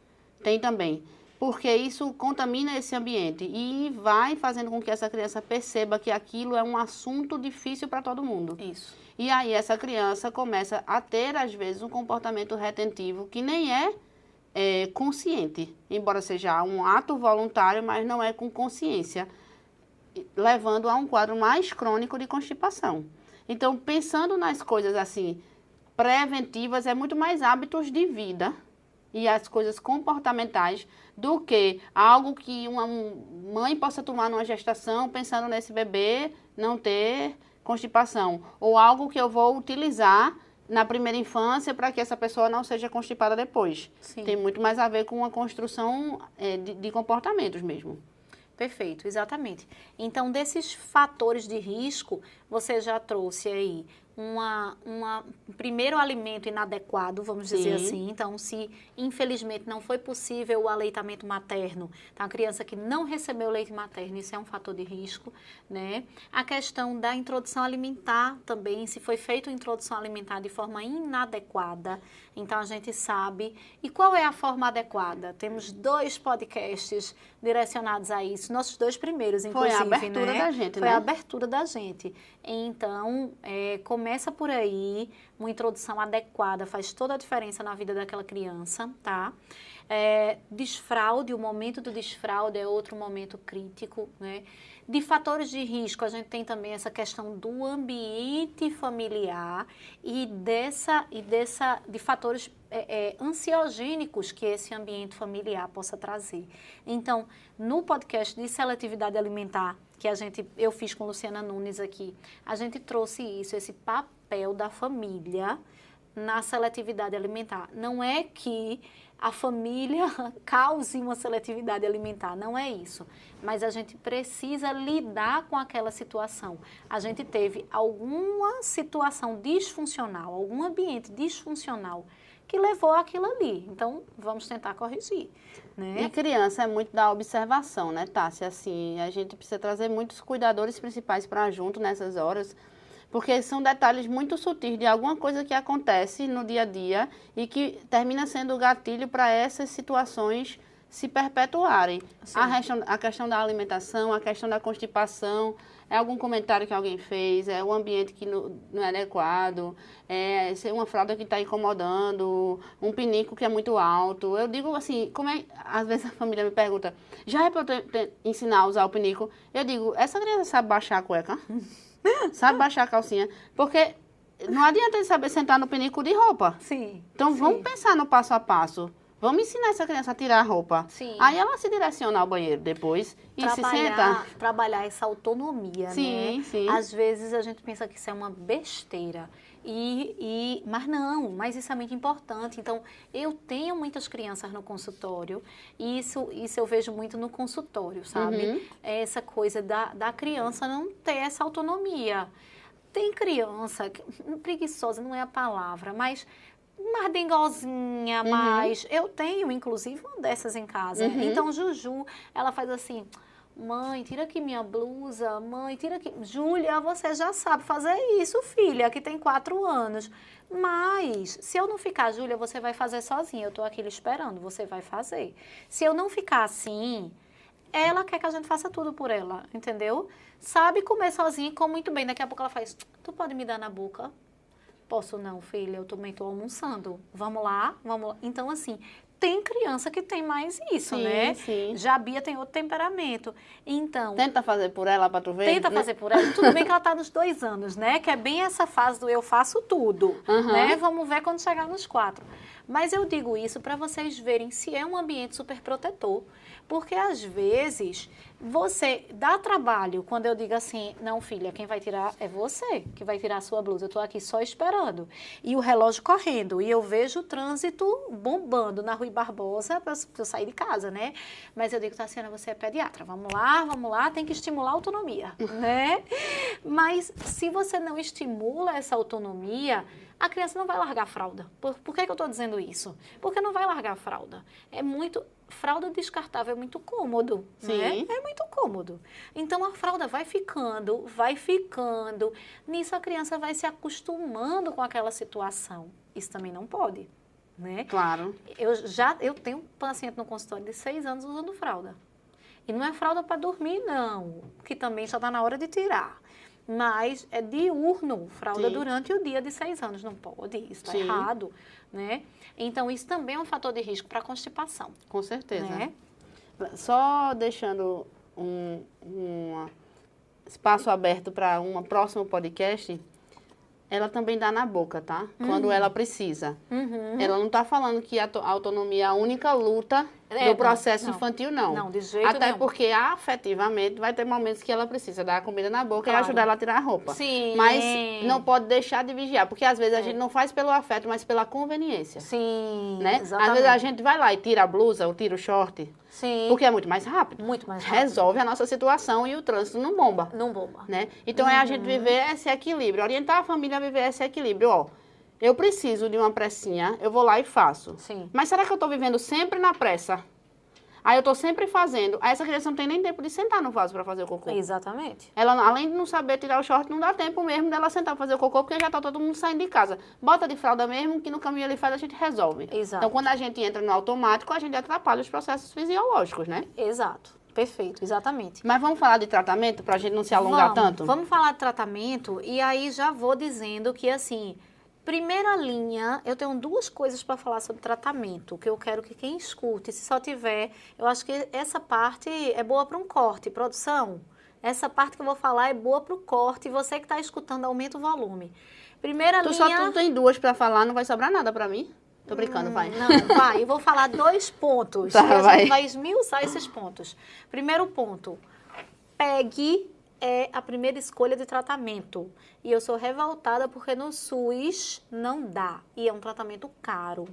tem também. Porque isso contamina esse ambiente e vai fazendo com que essa criança perceba que aquilo é um assunto difícil para todo mundo. Isso. E aí essa criança começa a ter, às vezes, um comportamento retentivo que nem é consciente, embora seja um ato voluntário, mas não é com consciência, levando a um quadro mais crônico de constipação. Então, pensando nas coisas assim, preventivas, é muito mais hábitos de vida e as coisas comportamentais do que algo que uma mãe possa tomar numa gestação pensando nesse bebê não ter constipação, ou algo que eu vou utilizar na primeira infância para que essa pessoa não seja constipada depois. Sim. Tem muito mais a ver com uma construção de comportamentos mesmo. Perfeito, exatamente. Então, desses fatores de risco, você já trouxe aí um primeiro alimento inadequado, vamos dizer assim. Então, se infelizmente não foi possível o aleitamento materno, então a criança que não recebeu leite materno, isso é um fator de risco, né? A questão da introdução alimentar também, se foi feita a introdução alimentar de forma inadequada, então a gente sabe. E qual é a forma adequada? Temos 2 podcasts direcionados a isso, nossos 2 primeiros, inclusive, Foi a abertura da gente, né? Foi a abertura da gente. Então, começa por aí, uma introdução adequada faz toda a diferença na vida daquela criança, tá? Desfraude, o momento do desfraude é outro momento crítico, né? De fatores de risco, a gente tem também essa questão do ambiente familiar e de fatores ansiogênicos que esse ambiente familiar possa trazer. Então, no podcast de seletividade alimentar, que eu fiz com Luciana Nunes aqui, a gente trouxe isso, esse papel da família na seletividade alimentar. Não é que a família cause uma seletividade alimentar, não é isso. Mas a gente precisa lidar com aquela situação. A gente teve alguma situação disfuncional, algum ambiente disfuncional que levou aquilo ali. Então, vamos tentar corrigir, né? E criança é muito da observação, né, Tássia? Assim, a gente precisa trazer muitos cuidadores principais para junto nessas horas, porque são detalhes muito sutis de alguma coisa que acontece no dia a dia e que termina sendo o gatilho para essas situações se perpetuarem. A questão da alimentação, a questão da constipação, é algum comentário que alguém fez, é o ambiente que não é adequado, é uma fralda que está incomodando, um pinico que é muito alto. Eu digo assim, como é, às vezes a família me pergunta, já é para eu ensinar a usar o pinico? Eu digo, essa criança sabe baixar a cueca? Sabe baixar a calcinha? Porque não adianta ele saber sentar no pinico de roupa. Sim. Então vamos pensar no passo a passo. Vamos ensinar essa criança a tirar a roupa. Sim. Aí ela se direciona ao banheiro depois e se senta. Trabalhar essa autonomia, Sim, né? sim. Às vezes a gente pensa que isso é uma besteira. Mas isso é muito importante. Então, eu tenho muitas crianças no consultório e isso eu vejo muito no consultório, sabe? É essa coisa da criança não ter essa autonomia. Tem criança, preguiçosa não é a palavra, mas mais dengozinha, mas eu tenho, inclusive, uma dessas em casa. Então, Juju, ela faz assim, mãe, tira aqui minha blusa, mãe, tira aqui. Júlia, você já sabe fazer isso, filha, que tem 4 anos. Mas, se eu não ficar, Júlia, você vai fazer sozinha. Eu tô aqui lhe esperando, você vai fazer. Se eu não ficar assim, ela quer que a gente faça tudo por ela, entendeu? Sabe comer sozinha e come muito bem. Daqui a pouco ela faz, tu pode me dar na boca? Posso não, filha, eu também estou almoçando. Vamos lá, vamos lá. Então, assim, tem criança que tem mais isso, sim, né? Sim. Já a Bia tem outro temperamento. Então... Tenta fazer por ela para tu ver. Tenta fazer por ela. Tudo bem que ela está nos 2 anos, né? Que é bem essa fase do eu faço tudo, né? Vamos ver quando chegar nos 4. Mas eu digo isso para vocês verem se é um ambiente super protetor. Porque, às vezes, você dá trabalho quando eu digo assim, não, filha, quem vai tirar é você que vai tirar a sua blusa. Eu estou aqui só esperando. E o relógio correndo. E eu vejo o trânsito bombando na Rui Barbosa para eu sair de casa, né? Mas eu digo, Tassiana, você é pediatra. Vamos lá, tem que estimular a autonomia, né? Mas, se você não estimula essa autonomia, a criança não vai largar a fralda. Por que eu estou dizendo isso? Porque não vai largar a fralda. Fralda descartável é muito cômodo, né? É muito cômodo. Então, a fralda vai ficando. Nisso, a criança vai se acostumando com aquela situação. Isso também não pode, né? Claro. Eu tenho um paciente no consultório de 6 anos usando fralda. E não é fralda para dormir, não. Que também já está na hora de tirar. Mas é diurno, fralda durante o dia de 6 anos. Não pode, isso está errado, né? Então, isso também é um fator de risco para constipação. Com certeza. Né? Só deixando um espaço aberto para um próximo podcast, ela também dá na boca, tá? Quando ela precisa. Ela não está falando que a autonomia é a única luta do processo infantil, não. Não, de jeito nenhum. Até porque, afetivamente, vai ter momentos que ela precisa dar a comida na boca e ajudar ela a tirar a roupa. Sim. Mas não pode deixar de vigiar, porque às vezes a gente não faz pelo afeto, mas pela conveniência. Sim, né? exatamente. Às vezes a gente vai lá e tira a blusa ou tira o short. Sim. Porque é muito mais rápido. Muito mais rápido. Resolve a nossa situação e o trânsito não bomba. Não bomba. Né? Então, é a gente viver esse equilíbrio, orientar a família a viver esse equilíbrio. Ó, eu preciso de uma pressinha, eu vou lá e faço. Sim. Mas será que eu estou vivendo sempre na pressa? Aí eu estou sempre fazendo. Aí essa criança não tem nem tempo de sentar no vaso para fazer o cocô. Exatamente. Ela, além de não saber tirar o short, não dá tempo mesmo dela sentar para fazer o cocô, porque já está todo mundo saindo de casa. Bota de fralda mesmo, que no caminho ele faz, a gente resolve. Exato. Então, quando a gente entra no automático, a gente atrapalha os processos fisiológicos, né? Exato. Perfeito, exatamente. Mas vamos falar de tratamento para a gente não se alongar tanto? Vamos falar de tratamento e aí já vou dizendo que, assim, primeira linha, eu tenho 2 coisas para falar sobre tratamento, que eu quero que quem escute, se só tiver, eu acho que essa parte é boa para um corte, produção. Essa parte que eu vou falar é boa para o corte, você que está escutando, aumenta o volume. Primeira linha... Tu tem 2 para falar, não vai sobrar nada para mim? Tô brincando, vai. Não, vai. Eu vou falar 2 pontos. Tá, e a vai. gente vai esmiuçar esses pontos. Primeiro ponto, pegue é a primeira escolha de tratamento. E eu sou revoltada porque no SUS não dá. E é um tratamento caro.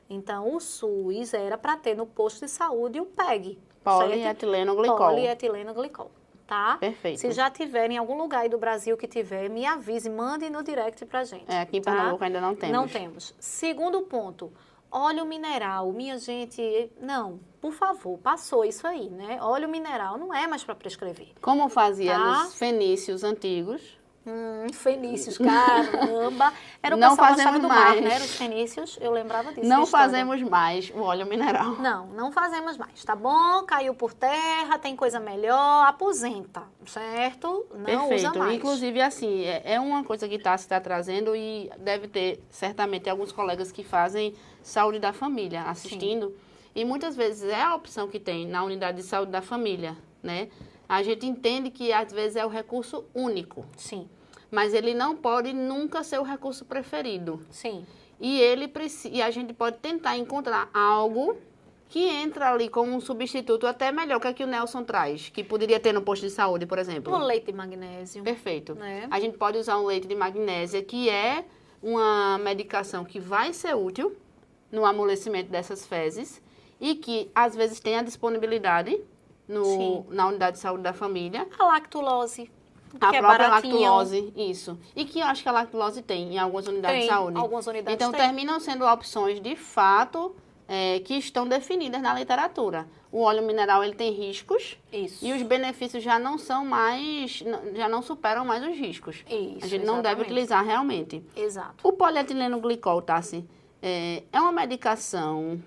Então, o SUS era para ter no posto de saúde o PEG. Polietileno glicol. Polietileno glicol, tá? Perfeito. Se já tiver em algum lugar aí do Brasil que tiver, me avise, mande no direct pra gente. Aqui em tá? Pernambuco ainda não temos. Não temos. Segundo ponto, óleo mineral. Minha gente, não, por favor, passou isso aí, né? Óleo mineral não é mais para prescrever. Como fazia Tá? nos fenícios antigos. Fenícios, caramba. Era o Não pessoal da chave fazemos do mar, mais. né? Era os fenícios, eu lembrava disso. Não da história. fazemos mais o óleo mineral. Não fazemos mais, tá bom? Caiu por terra, tem coisa melhor, aposenta, certo? Não usa Perfeito. mais. Inclusive, assim, é uma coisa que se está trazendo e deve ter, certamente, alguns colegas que fazem saúde da família assistindo. E muitas vezes é a opção que tem na unidade de saúde da família, né? A gente entende que, às vezes, é o recurso único. Sim, Mas ele não pode nunca ser o recurso preferido. sim. E a gente pode tentar encontrar algo que entra ali como um substituto até melhor que o que o Nelson traz, que poderia ter no posto de saúde, por exemplo. O leite de magnésio. Perfeito. Né? A gente pode usar um leite de magnésia, que é uma medicação que vai ser útil no amolecimento dessas fezes e que, às vezes, tem a disponibilidade na unidade de saúde da família. A lactulose. A que é própria baratinho. lactulose, isso. E que eu acho que a lactulose tem em algumas unidades Tem, de saúde. algumas unidades Então, tem. terminam sendo opções, de fato, que estão definidas na literatura. O óleo mineral, ele tem riscos. Isso. E os benefícios já não são mais, já não superam mais os riscos. Isso, A gente não deve exatamente. utilizar realmente. Exato. O polietileno glicol, Tassi, é uma medicação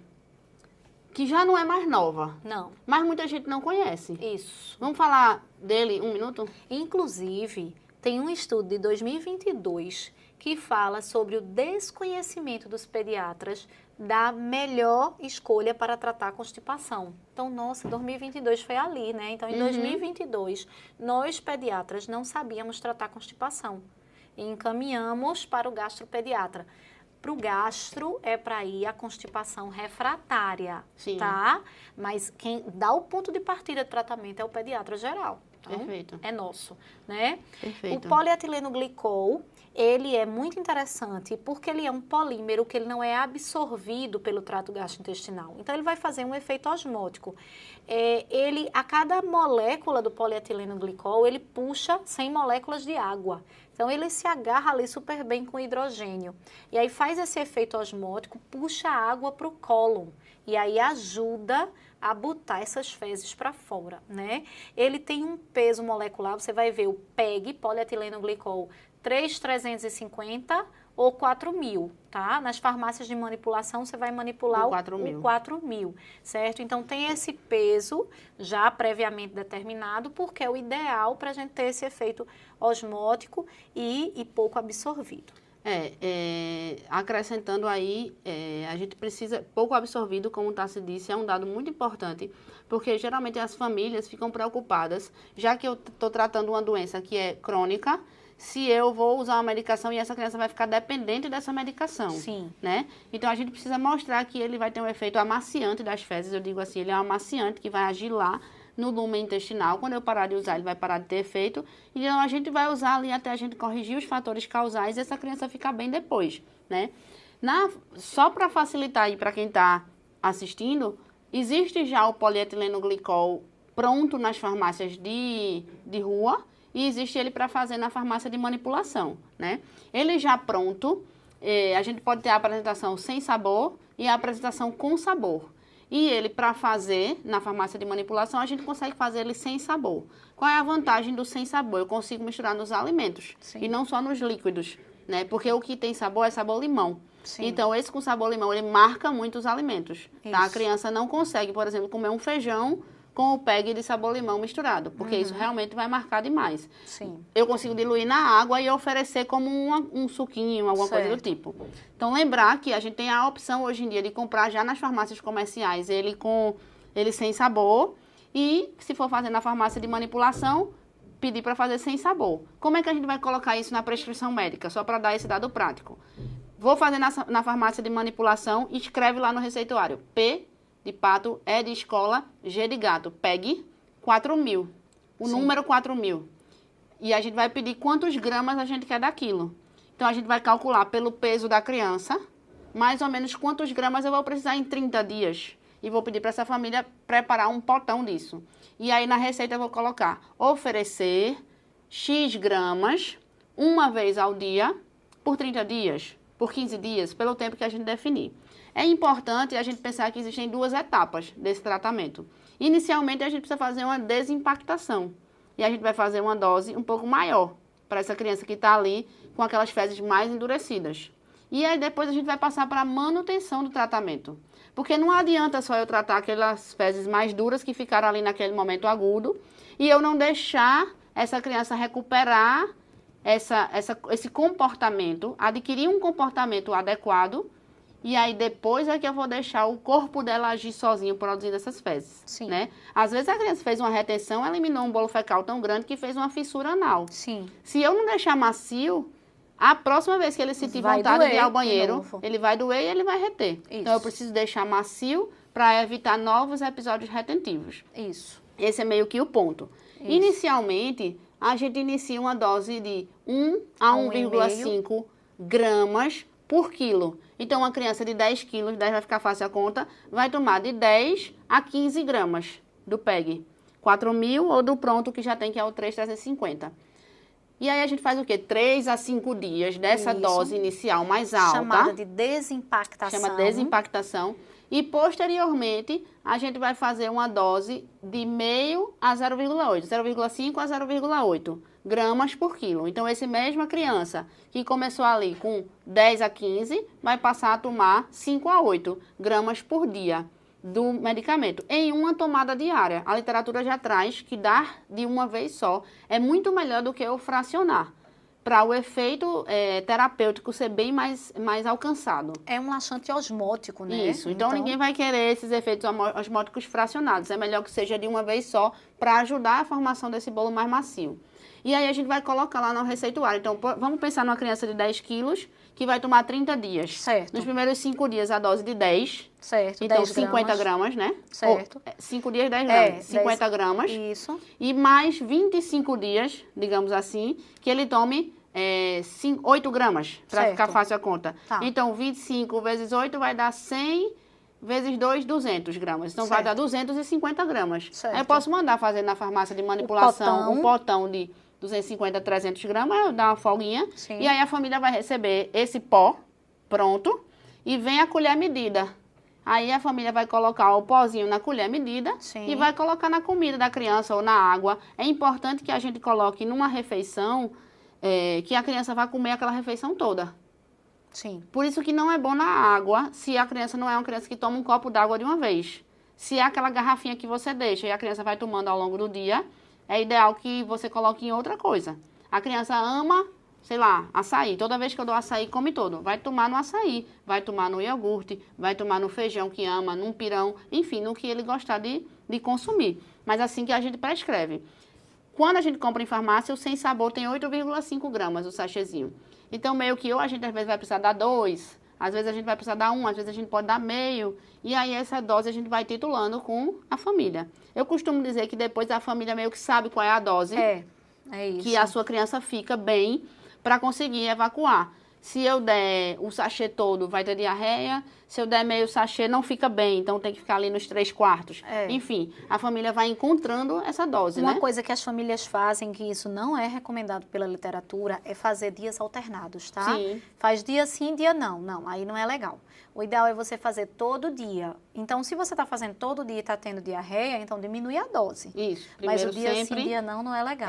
que já não é mais nova, Não, mas muita gente não conhece. isso. Vamos falar dele um minuto? Inclusive, tem um estudo de 2022 que fala sobre o desconhecimento dos pediatras da melhor escolha para tratar a constipação. Então, nossa, 2022 foi ali, né? Então, em 2022, nós pediatras não sabíamos tratar constipação. E encaminhamos para o gastropediatra. Para o gastro é para ir a constipação refratária, Sim. tá? Mas quem dá o ponto de partida de tratamento é o pediatra geral. Então, Perfeito. é nosso, né? Perfeito. O polietileno glicol, ele é muito interessante porque ele é um polímero que ele não é absorvido pelo trato gastrointestinal. Então, ele vai fazer um efeito osmótico. A cada molécula do polietileno glicol, ele puxa 100 moléculas de água. Então, ele se agarra ali super bem com hidrogênio. E aí faz esse efeito osmótico, puxa a água para o cólon. E aí ajuda a botar essas fezes para fora, né? Ele tem um peso molecular, você vai ver o PEG, polietileno glicol, 3.350 ou 4.000, tá? Nas farmácias de manipulação, você vai manipular O 4.000. o 4.000, certo? Então, tem esse peso já previamente determinado, porque é o ideal para a gente ter esse efeito osmótico e pouco absorvido. Acrescentando aí, a gente precisa, pouco absorvido, como o Tassi disse, é um dado muito importante, porque geralmente as famílias ficam preocupadas, já que eu estou tratando uma doença que é crônica, se eu vou usar uma medicação e essa criança vai ficar dependente dessa medicação. Sim. Né? Então, a gente precisa mostrar que ele vai ter um efeito amaciante das fezes, eu digo assim, ele é um amaciante que vai agir lá no lumen intestinal. Quando eu parar de usar, ele vai parar de ter efeito. Então, a gente vai usar ali até a gente corrigir os fatores causais e essa criança ficar bem depois, né? Só para facilitar aí para quem está assistindo, existe já o polietileno glicol pronto nas farmácias de rua e existe ele para fazer na farmácia de manipulação, né? Ele já pronto, a gente pode ter a apresentação sem sabor e a apresentação com sabor. E ele, para fazer na farmácia de manipulação, a gente consegue fazer ele sem sabor. Qual é a vantagem do sem sabor? Eu consigo misturar nos alimentos. Sim. E não só nos líquidos, né? Porque o que tem sabor é sabor limão. Sim. Então, esse com sabor limão, ele marca muito os alimentos. Tá? A Isso. criança não consegue, por exemplo, comer um feijão com o PEG de sabor limão misturado, porque isso realmente vai marcar demais. Sim. Eu consigo diluir na água e oferecer como um suquinho, alguma coisa do Certo. tipo. Então, lembrar que a gente tem a opção hoje em dia de comprar já nas farmácias comerciais ele sem sabor e, se for fazer na farmácia de manipulação, pedir para fazer sem sabor. Como é que a gente vai colocar isso na prescrição médica? Só para dar esse dado prático. Vou fazer na farmácia de manipulação e escreve lá no receituário. P de pato, E de escola, G de gato. PEG 4.000. O Sim. número 4.000. E a gente vai pedir quantos gramas a gente quer daquilo. Então, a gente vai calcular pelo peso da criança, mais ou menos quantos gramas eu vou precisar em 30 dias. E vou pedir para essa família preparar um potão disso. E aí, na receita, eu vou colocar oferecer X gramas, uma vez ao dia, por 30 dias, por 15 dias, pelo tempo que a gente definir. É importante a gente pensar que existem 2 etapas desse tratamento. Inicialmente, a gente precisa fazer uma desimpactação. E a gente vai fazer uma dose um pouco maior para essa criança que está ali com aquelas fezes mais endurecidas. E aí depois a gente vai passar para a manutenção do tratamento. Porque não adianta só eu tratar aquelas fezes mais duras que ficaram ali naquele momento agudo e eu não deixar essa criança recuperar esse comportamento, adquirir um comportamento adequado. E aí, depois é que eu vou deixar o corpo dela agir sozinho, produzindo essas fezes. Sim. Né? Às vezes, a criança fez uma retenção, eliminou um bolo fecal tão grande que fez uma fissura anal. Sim. Se eu não deixar macio, a próxima vez que ele sentir vontade de ir ao banheiro, ele vai doer e ele vai reter. Isso. Então, eu preciso deixar macio para evitar novos episódios retentivos. Isso. Esse é meio que o ponto. Isso. Inicialmente, a gente inicia uma dose de 1 a 1,5 gramas por quilo. Então, uma criança de 10 quilos, 10 vai ficar fácil a conta, vai tomar de 10 a 15 gramas do PEG. 4.000 ou do pronto que já tem, que é o 3.350. E aí a gente faz o quê? 3 a 5 dias dessa dose inicial mais alta. Chamada de desimpactação. Chama desimpactação. E, posteriormente, a gente vai fazer uma dose de 0,5 a 0,8, 0,5 a 0,8 gramas por quilo. Então, essa mesma criança que começou ali com 10 a 15, vai passar a tomar 5 a 8 gramas por dia do medicamento, em uma tomada diária. A literatura já traz que dar de uma vez só é muito melhor do que o fracionar, para o efeito terapêutico ser bem mais alcançado. É um laxante osmótico, né? Isso, então ninguém vai querer esses efeitos osmóticos fracionados. É melhor que seja de uma vez só, para ajudar a formação desse bolo mais macio. E aí a gente vai colocar lá no receituário. Então, vamos pensar numa criança de 10 quilos, que vai tomar 30 dias. Certo. Nos primeiros 5 dias, a dose de 10. Certo, Então, 10 50 gramas, né? Certo. 5 dias, 10 gramas. 50 10, gramas. Isso. E mais 25 dias, digamos assim, que ele tome 8 gramas, para ficar fácil a conta. Tá. Então, 25 vezes 8 vai dar 100 vezes 2, 200 gramas. Então, vai dar 250 gramas. Certo. Aí eu posso mandar fazer na farmácia de manipulação um potão de 250 a 300 gramas, dá uma folguinha. Sim. E aí a família vai receber esse pó pronto e vem a colher medida. Aí a família vai colocar o pozinho na colher medida. Sim. E vai colocar na comida da criança ou na água. É importante que a gente coloque numa refeição que a criança vai comer aquela refeição toda. Sim. Por isso que não é bom na água se a criança não é uma criança que toma um copo d'água de uma vez. Se é aquela garrafinha que você deixa e a criança vai tomando ao longo do dia, é ideal que você coloque em outra coisa. A criança ama, sei lá, açaí. Toda vez que eu dou açaí, come todo. Vai tomar no açaí, vai tomar no iogurte, vai tomar no feijão que ama, num pirão, enfim, no que ele gostar de consumir. Mas assim que a gente prescreve. Quando a gente compra em farmácia, o sem sabor tem 8,5 gramas, o sachêzinho. Então, meio que ou a gente às vezes vai precisar dar 2, às vezes a gente vai precisar dar 1, às vezes a gente pode dar meio. E aí essa dose a gente vai titulando com a família. Eu costumo dizer que depois a família meio que sabe qual é a dose. É isso. Que a sua criança fica bem para conseguir evacuar. Se eu der o sachê todo, vai ter diarreia. Se eu der meio sachê, não fica bem. Então, tem que ficar ali nos 3/4. Enfim, a família vai encontrando essa dose, Uma coisa que as famílias fazem, que isso não é recomendado pela literatura, é fazer dias alternados, tá? Sim. Faz dia sim, dia não. Não, aí não é legal. O ideal é você fazer todo dia. Então, se você está fazendo todo dia e está tendo diarreia, então diminui a dose. Isso. Mas o Primeiro, dia sempre, sim, dia não é legal.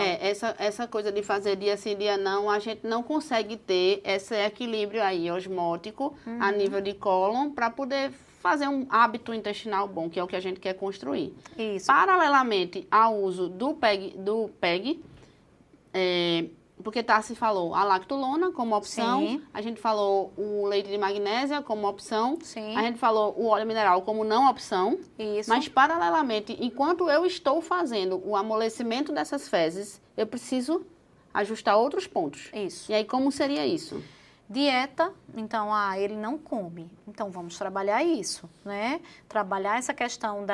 Essa coisa de fazer dia sim, dia não, a gente não consegue ter esse equilíbrio aí osmótico a nível de cólon para poder fazer um hábito intestinal bom, que é o que a gente quer construir. Isso. Paralelamente ao uso do PEG, porque se falou a lactulona como opção, sim. A gente falou o leite de magnésia como opção, sim. A gente falou o óleo mineral como não opção, isso. Mas paralelamente, enquanto eu estou fazendo o amolecimento dessas fezes, eu preciso ajustar outros pontos. Isso. E aí, como seria isso? Dieta, então, ele não come. Então, vamos trabalhar isso, né? Trabalhar essa questão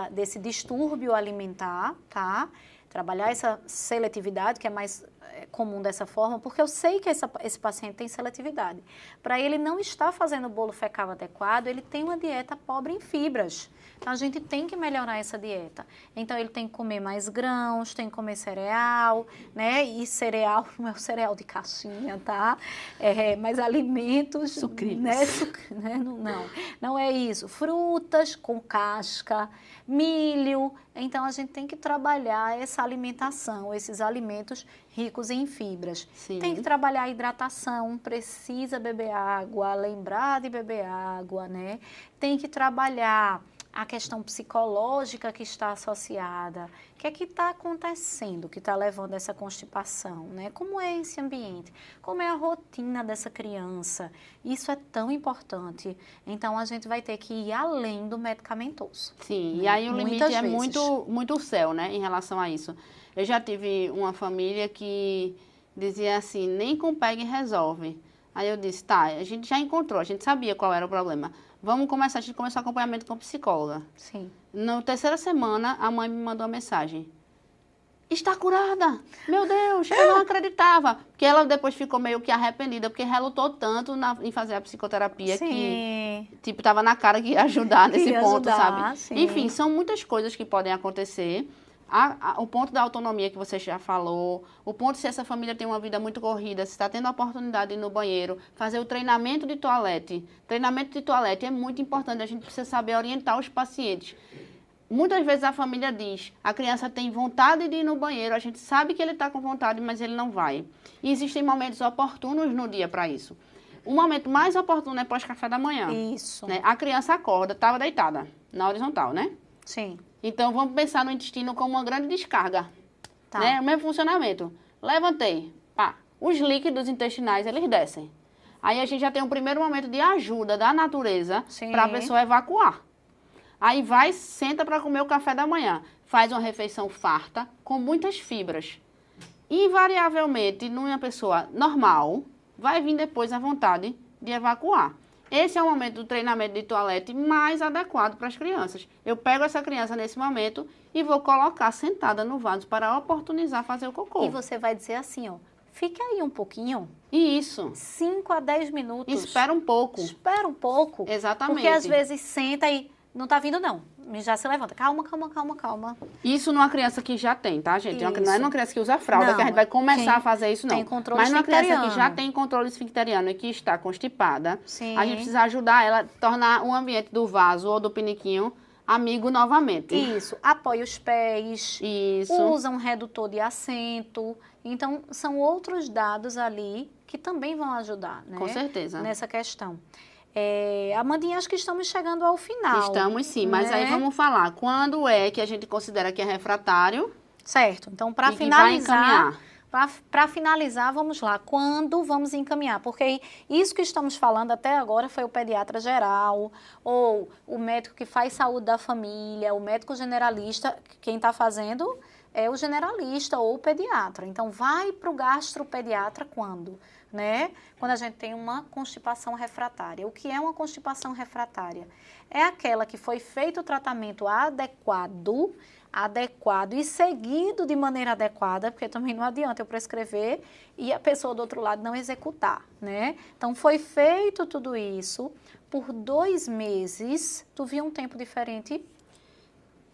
desse distúrbio alimentar, tá? Trabalhar essa seletividade, que é mais comum dessa forma, porque eu sei que esse paciente tem seletividade. Para ele não estar fazendo o bolo fecal adequado, ele tem uma dieta pobre em fibras. Então, a gente tem que melhorar essa dieta. Então, ele tem que comer mais grãos, tem que comer cereal, né? E cereal não é o cereal de caixinha, tá? Mas alimentos... Sucrilhos. Né? Não é isso. Frutas com casca, milho. Então, a gente tem que trabalhar essa alimentação, esses alimentos ricos em fibras. Sim. Tem que trabalhar a hidratação, precisa beber água, lembrar de beber água, né? Tem que trabalhar a questão psicológica que está associada. O que é que está acontecendo que está levando essa constipação, né? Como é esse ambiente? Como é a rotina dessa criança? Isso é tão importante. Então, a gente vai ter que ir além do medicamentoso. Sim, né? e aí o limite Muitas é vezes. muito o céu, né, em relação a isso. Eu já tive uma família que dizia assim, nem com PEG resolve. Aí eu disse, tá, a gente já encontrou, a gente sabia qual era o problema. A gente começou acompanhamento com psicóloga. Sim. Na terceira semana, a mãe me mandou uma mensagem. Está curada! Meu Deus, eu não acreditava. Porque ela depois ficou meio que arrependida, porque relutou tanto em fazer a psicoterapia Sim. que, tipo, tava na cara que ia ajudar nesse Ia ponto, ajudar, sabe? sim. Enfim, são muitas coisas que podem acontecer. O ponto da autonomia que você já falou, o ponto se essa família tem uma vida muito corrida, se está tendo a oportunidade de ir no banheiro, fazer o treinamento de toalete. Treinamento de toalete é muito importante, a gente precisa saber orientar os pacientes. Muitas vezes a família diz, a criança tem vontade de ir no banheiro, a gente sabe que ele está com vontade, mas ele não vai. E existem momentos oportunos no dia para isso. O momento mais oportuno é pós-café da manhã. Isso. Né? A criança acorda, estava deitada, na horizontal, né? Sim. Então, vamos pensar no intestino como uma grande descarga. Tá. Né? O mesmo funcionamento. Levantei, pá. Os líquidos intestinais, eles descem. Aí a gente já tem um primeiro momento de ajuda da natureza Sim. para a pessoa evacuar. Aí vai, senta para comer o café da manhã. Faz uma refeição farta, com muitas fibras. Invariavelmente, numa pessoa normal, vai vir depois a vontade de evacuar. Esse é o momento do treinamento de toalete mais adequado para as crianças. Eu pego essa criança nesse momento e vou colocar sentada no vaso para oportunizar fazer o cocô. E você vai dizer assim, ó, fica aí um pouquinho, E isso. 5 a 10 minutos. Espera um pouco. Espera um pouco. Exatamente. Porque às vezes senta e não tá vindo não. Já se levanta. Calma, calma, calma, calma. Isso numa criança que já tem, tá, gente? Não é Isso. numa criança que usa fralda Não, que a gente vai começar a fazer isso, não. tem controle Mas numa criança que esfincteriano. já tem controle esfincteriano e que está constipada, Sim. a gente precisa ajudar ela a tornar o ambiente do vaso ou do piniquinho amigo novamente. Isso. Apoia os pés. Isso. Usa um redutor de assento. Então, são outros dados ali que também vão ajudar, né? Com certeza. Nessa questão. Amandinha, acho que estamos chegando ao final. Estamos sim, mas né? aí vamos falar. Quando é que a gente considera que é refratário? Certo. Então, para E que vai encaminhar? Para finalizar, vamos lá. Quando vamos encaminhar? Porque isso que estamos falando até agora foi o pediatra geral, ou o médico que faz saúde da família, o médico generalista, quem está fazendo é o generalista ou o pediatra. Então, vai para o gastropediatra quando? Né? Quando a gente tem uma constipação refratária. O que é uma constipação refratária? É aquela que foi feito o tratamento adequado e seguido de maneira adequada, porque também não adianta eu prescrever e a pessoa do outro lado não executar, né? Então, foi feito tudo isso por 2 meses. Tu viu um tempo diferente?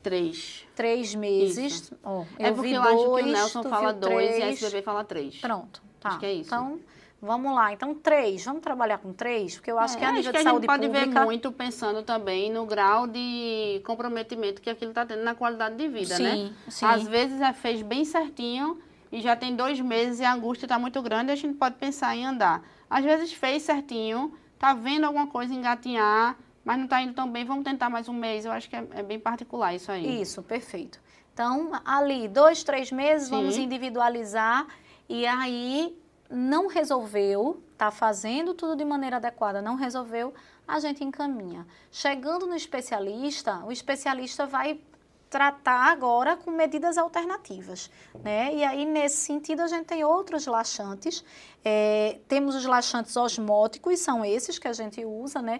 3. 3 meses. Ó, É porque eu acho que o Nelson fala 2 e a SBB fala 3. Pronto, tá. Acho que é isso. Então, vamos lá. Então, 3. Vamos trabalhar com 3? Porque eu acho que a nível de a saúde gente pode pública... ver muito pensando também no grau de comprometimento que aquilo está tendo na qualidade de vida, né? Sim, sim. Às vezes fez bem certinho e já tem 2 meses e a angústia está muito grande e a gente pode pensar em andar. Às vezes fez certinho, tá vendo alguma coisa engatinhar, mas não está indo tão bem, vamos tentar mais um mês. Eu acho que é bem particular isso aí. Isso, perfeito. Então, ali, 2, 3 meses, Sim. vamos individualizar e aí não resolveu, tá fazendo tudo de maneira adequada, não resolveu, a gente encaminha. Chegando no especialista, o especialista vai tratar agora com medidas alternativas, né? E aí, nesse sentido, a gente tem outros laxantes. Temos os laxantes osmóticos, são esses que a gente usa, né?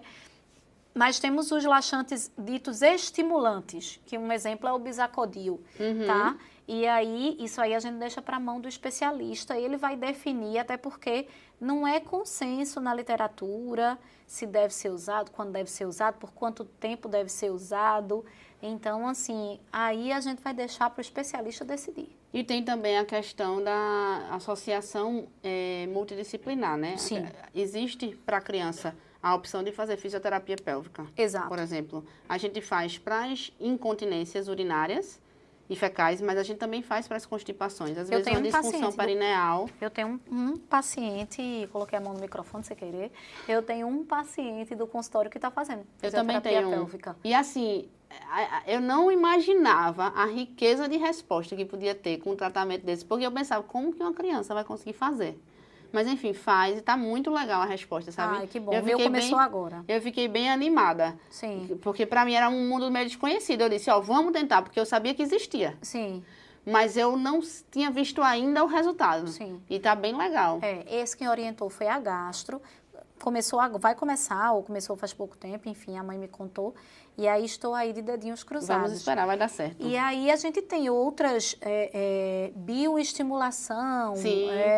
Mas temos os laxantes ditos estimulantes, que um exemplo é o Bisacodyl, tá? E aí, isso aí a gente deixa para a mão do especialista, ele vai definir, até porque não é consenso na literatura se deve ser usado, quando deve ser usado, por quanto tempo deve ser usado. Então, assim, aí a gente vai deixar para o especialista decidir. E tem também a questão da associação multidisciplinar, né? Sim. Existe para a criança a opção de fazer fisioterapia pélvica. Exato. Por exemplo, a gente faz para as incontinências urinárias e fecais, mas a gente também faz para as constipações. Às vezes uma disfunção perineal. Eu tenho um paciente, coloquei a mão no microfone sem querer, eu tenho um paciente do consultório que está fazendo fisioterapia pélvica. E assim, eu não imaginava a riqueza de resposta que podia ter com um tratamento desse, porque eu pensava, como que uma criança vai conseguir fazer? Mas, enfim, faz e tá muito legal a resposta, sabe? Ai, que bom. O meu começou agora. Eu fiquei bem animada. Sim. Porque para mim era um mundo meio desconhecido. Eu disse, vamos tentar, porque eu sabia que existia. Sim. Mas eu não tinha visto ainda o resultado. Sim. E tá bem legal. Esse que orientou foi a gastro. Vai começar, ou começou faz pouco tempo, enfim, a mãe me contou. E aí estou aí de dedinhos cruzados. Vamos esperar, vai dar certo. E aí a gente tem outras bioestimulação,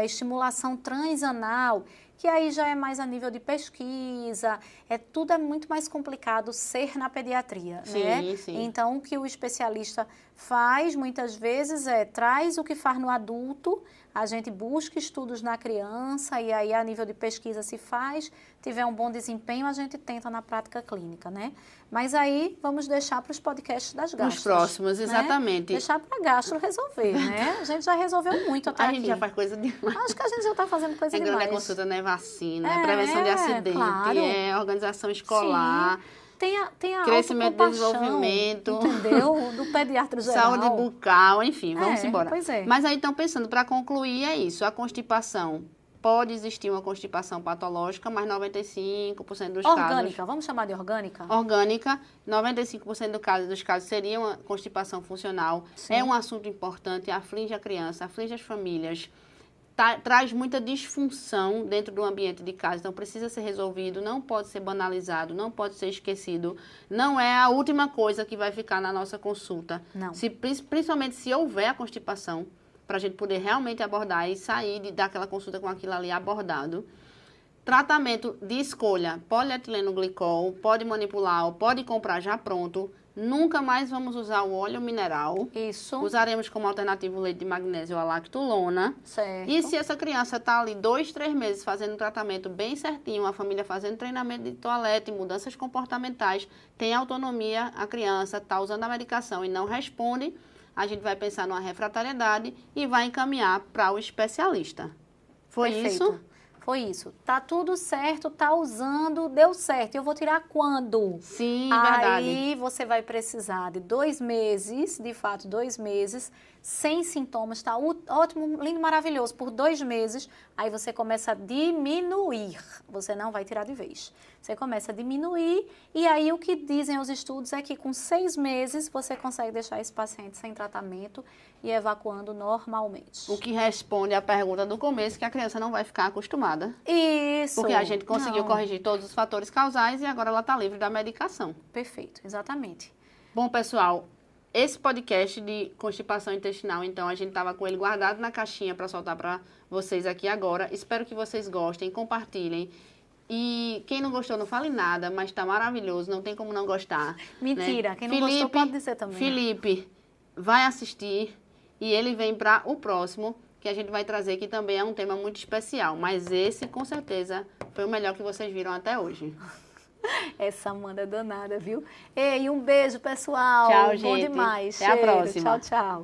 estimulação transanal, que aí já é mais a nível de pesquisa, tudo é muito mais complicado ser na pediatria, né? Sim. Então, o que o especialista faz, muitas vezes, traz o que faz no adulto, a gente busca estudos na criança e aí a nível de pesquisa se faz, tiver um bom desempenho, a gente tenta na prática clínica, né? Mas aí vamos deixar para os podcasts das gastros. Os próximos, exatamente. Né? Deixar para a gastro resolver, né? A gente já resolveu muito até aqui. A gente já faz coisa demais. Acho que a gente já está fazendo coisa demais. É consulta, né? Vacina, prevenção de acidente, claro. Organização escolar. Sim. Tem a crescimento e desenvolvimento, entendeu? Do pediatra geral. Saúde bucal, enfim, vamos embora. Pois é. Mas aí, então, pensando, para concluir, é isso. A constipação, pode existir uma constipação patológica, mas 95% dos casos... Orgânica, vamos chamar de orgânica? Orgânica, 95% dos casos seria uma constipação funcional. Sim. É um assunto importante, aflige a criança, aflige as famílias. Traz muita disfunção dentro do ambiente de casa, então precisa ser resolvido, não pode ser banalizado, não pode ser esquecido, não é a última coisa que vai ficar na nossa consulta. Não. Principalmente se houver a constipação, para a gente poder realmente abordar e sair daquela consulta com aquilo ali abordado. Tratamento de escolha, polietileno glicol, pode manipular, pode comprar já pronto. Nunca mais vamos usar o óleo mineral. Isso. Usaremos como alternativo o leite de magnésio ou a lactulona. Certo. E se essa criança está ali 2, 3 meses fazendo um tratamento bem certinho, a família fazendo treinamento de toalete, mudanças comportamentais, tem autonomia, a criança está usando a medicação e não responde, a gente vai pensar numa refratariedade e vai encaminhar para o especialista. Foi Perfeito. isso? Foi isso. Tá tudo certo, tá usando, deu certo. Eu vou tirar quando? Sim, verdade. Aí você vai precisar de 2 meses, de fato, 2 meses, sem sintomas, tá ótimo, lindo, maravilhoso. Por 2 meses, aí você começa a diminuir. Você não vai tirar de vez. Você começa a diminuir e aí o que dizem os estudos é que com 6 meses você consegue deixar esse paciente sem tratamento e evacuando normalmente. O que responde à pergunta do começo, que a criança não vai ficar acostumada. Isso. Porque a gente conseguiu corrigir todos os fatores causais e agora ela está livre da medicação. Perfeito, exatamente. Bom, pessoal, esse podcast de constipação intestinal, então, a gente estava com ele guardado na caixinha para soltar para vocês aqui agora. Espero que vocês gostem, compartilhem. E quem não gostou, não fale nada, mas está maravilhoso, não tem como não gostar. Mentira, né? Quem não gostou pode dizer também. Felipe vai assistir e ele vem para o próximo, que a gente vai trazer, que também é um tema muito especial. Mas esse, com certeza, foi o melhor que vocês viram até hoje. Essa Amanda é danada, viu? Ei, um beijo, pessoal. Tchau, Bom gente. demais. Até a próxima. Tchau, tchau.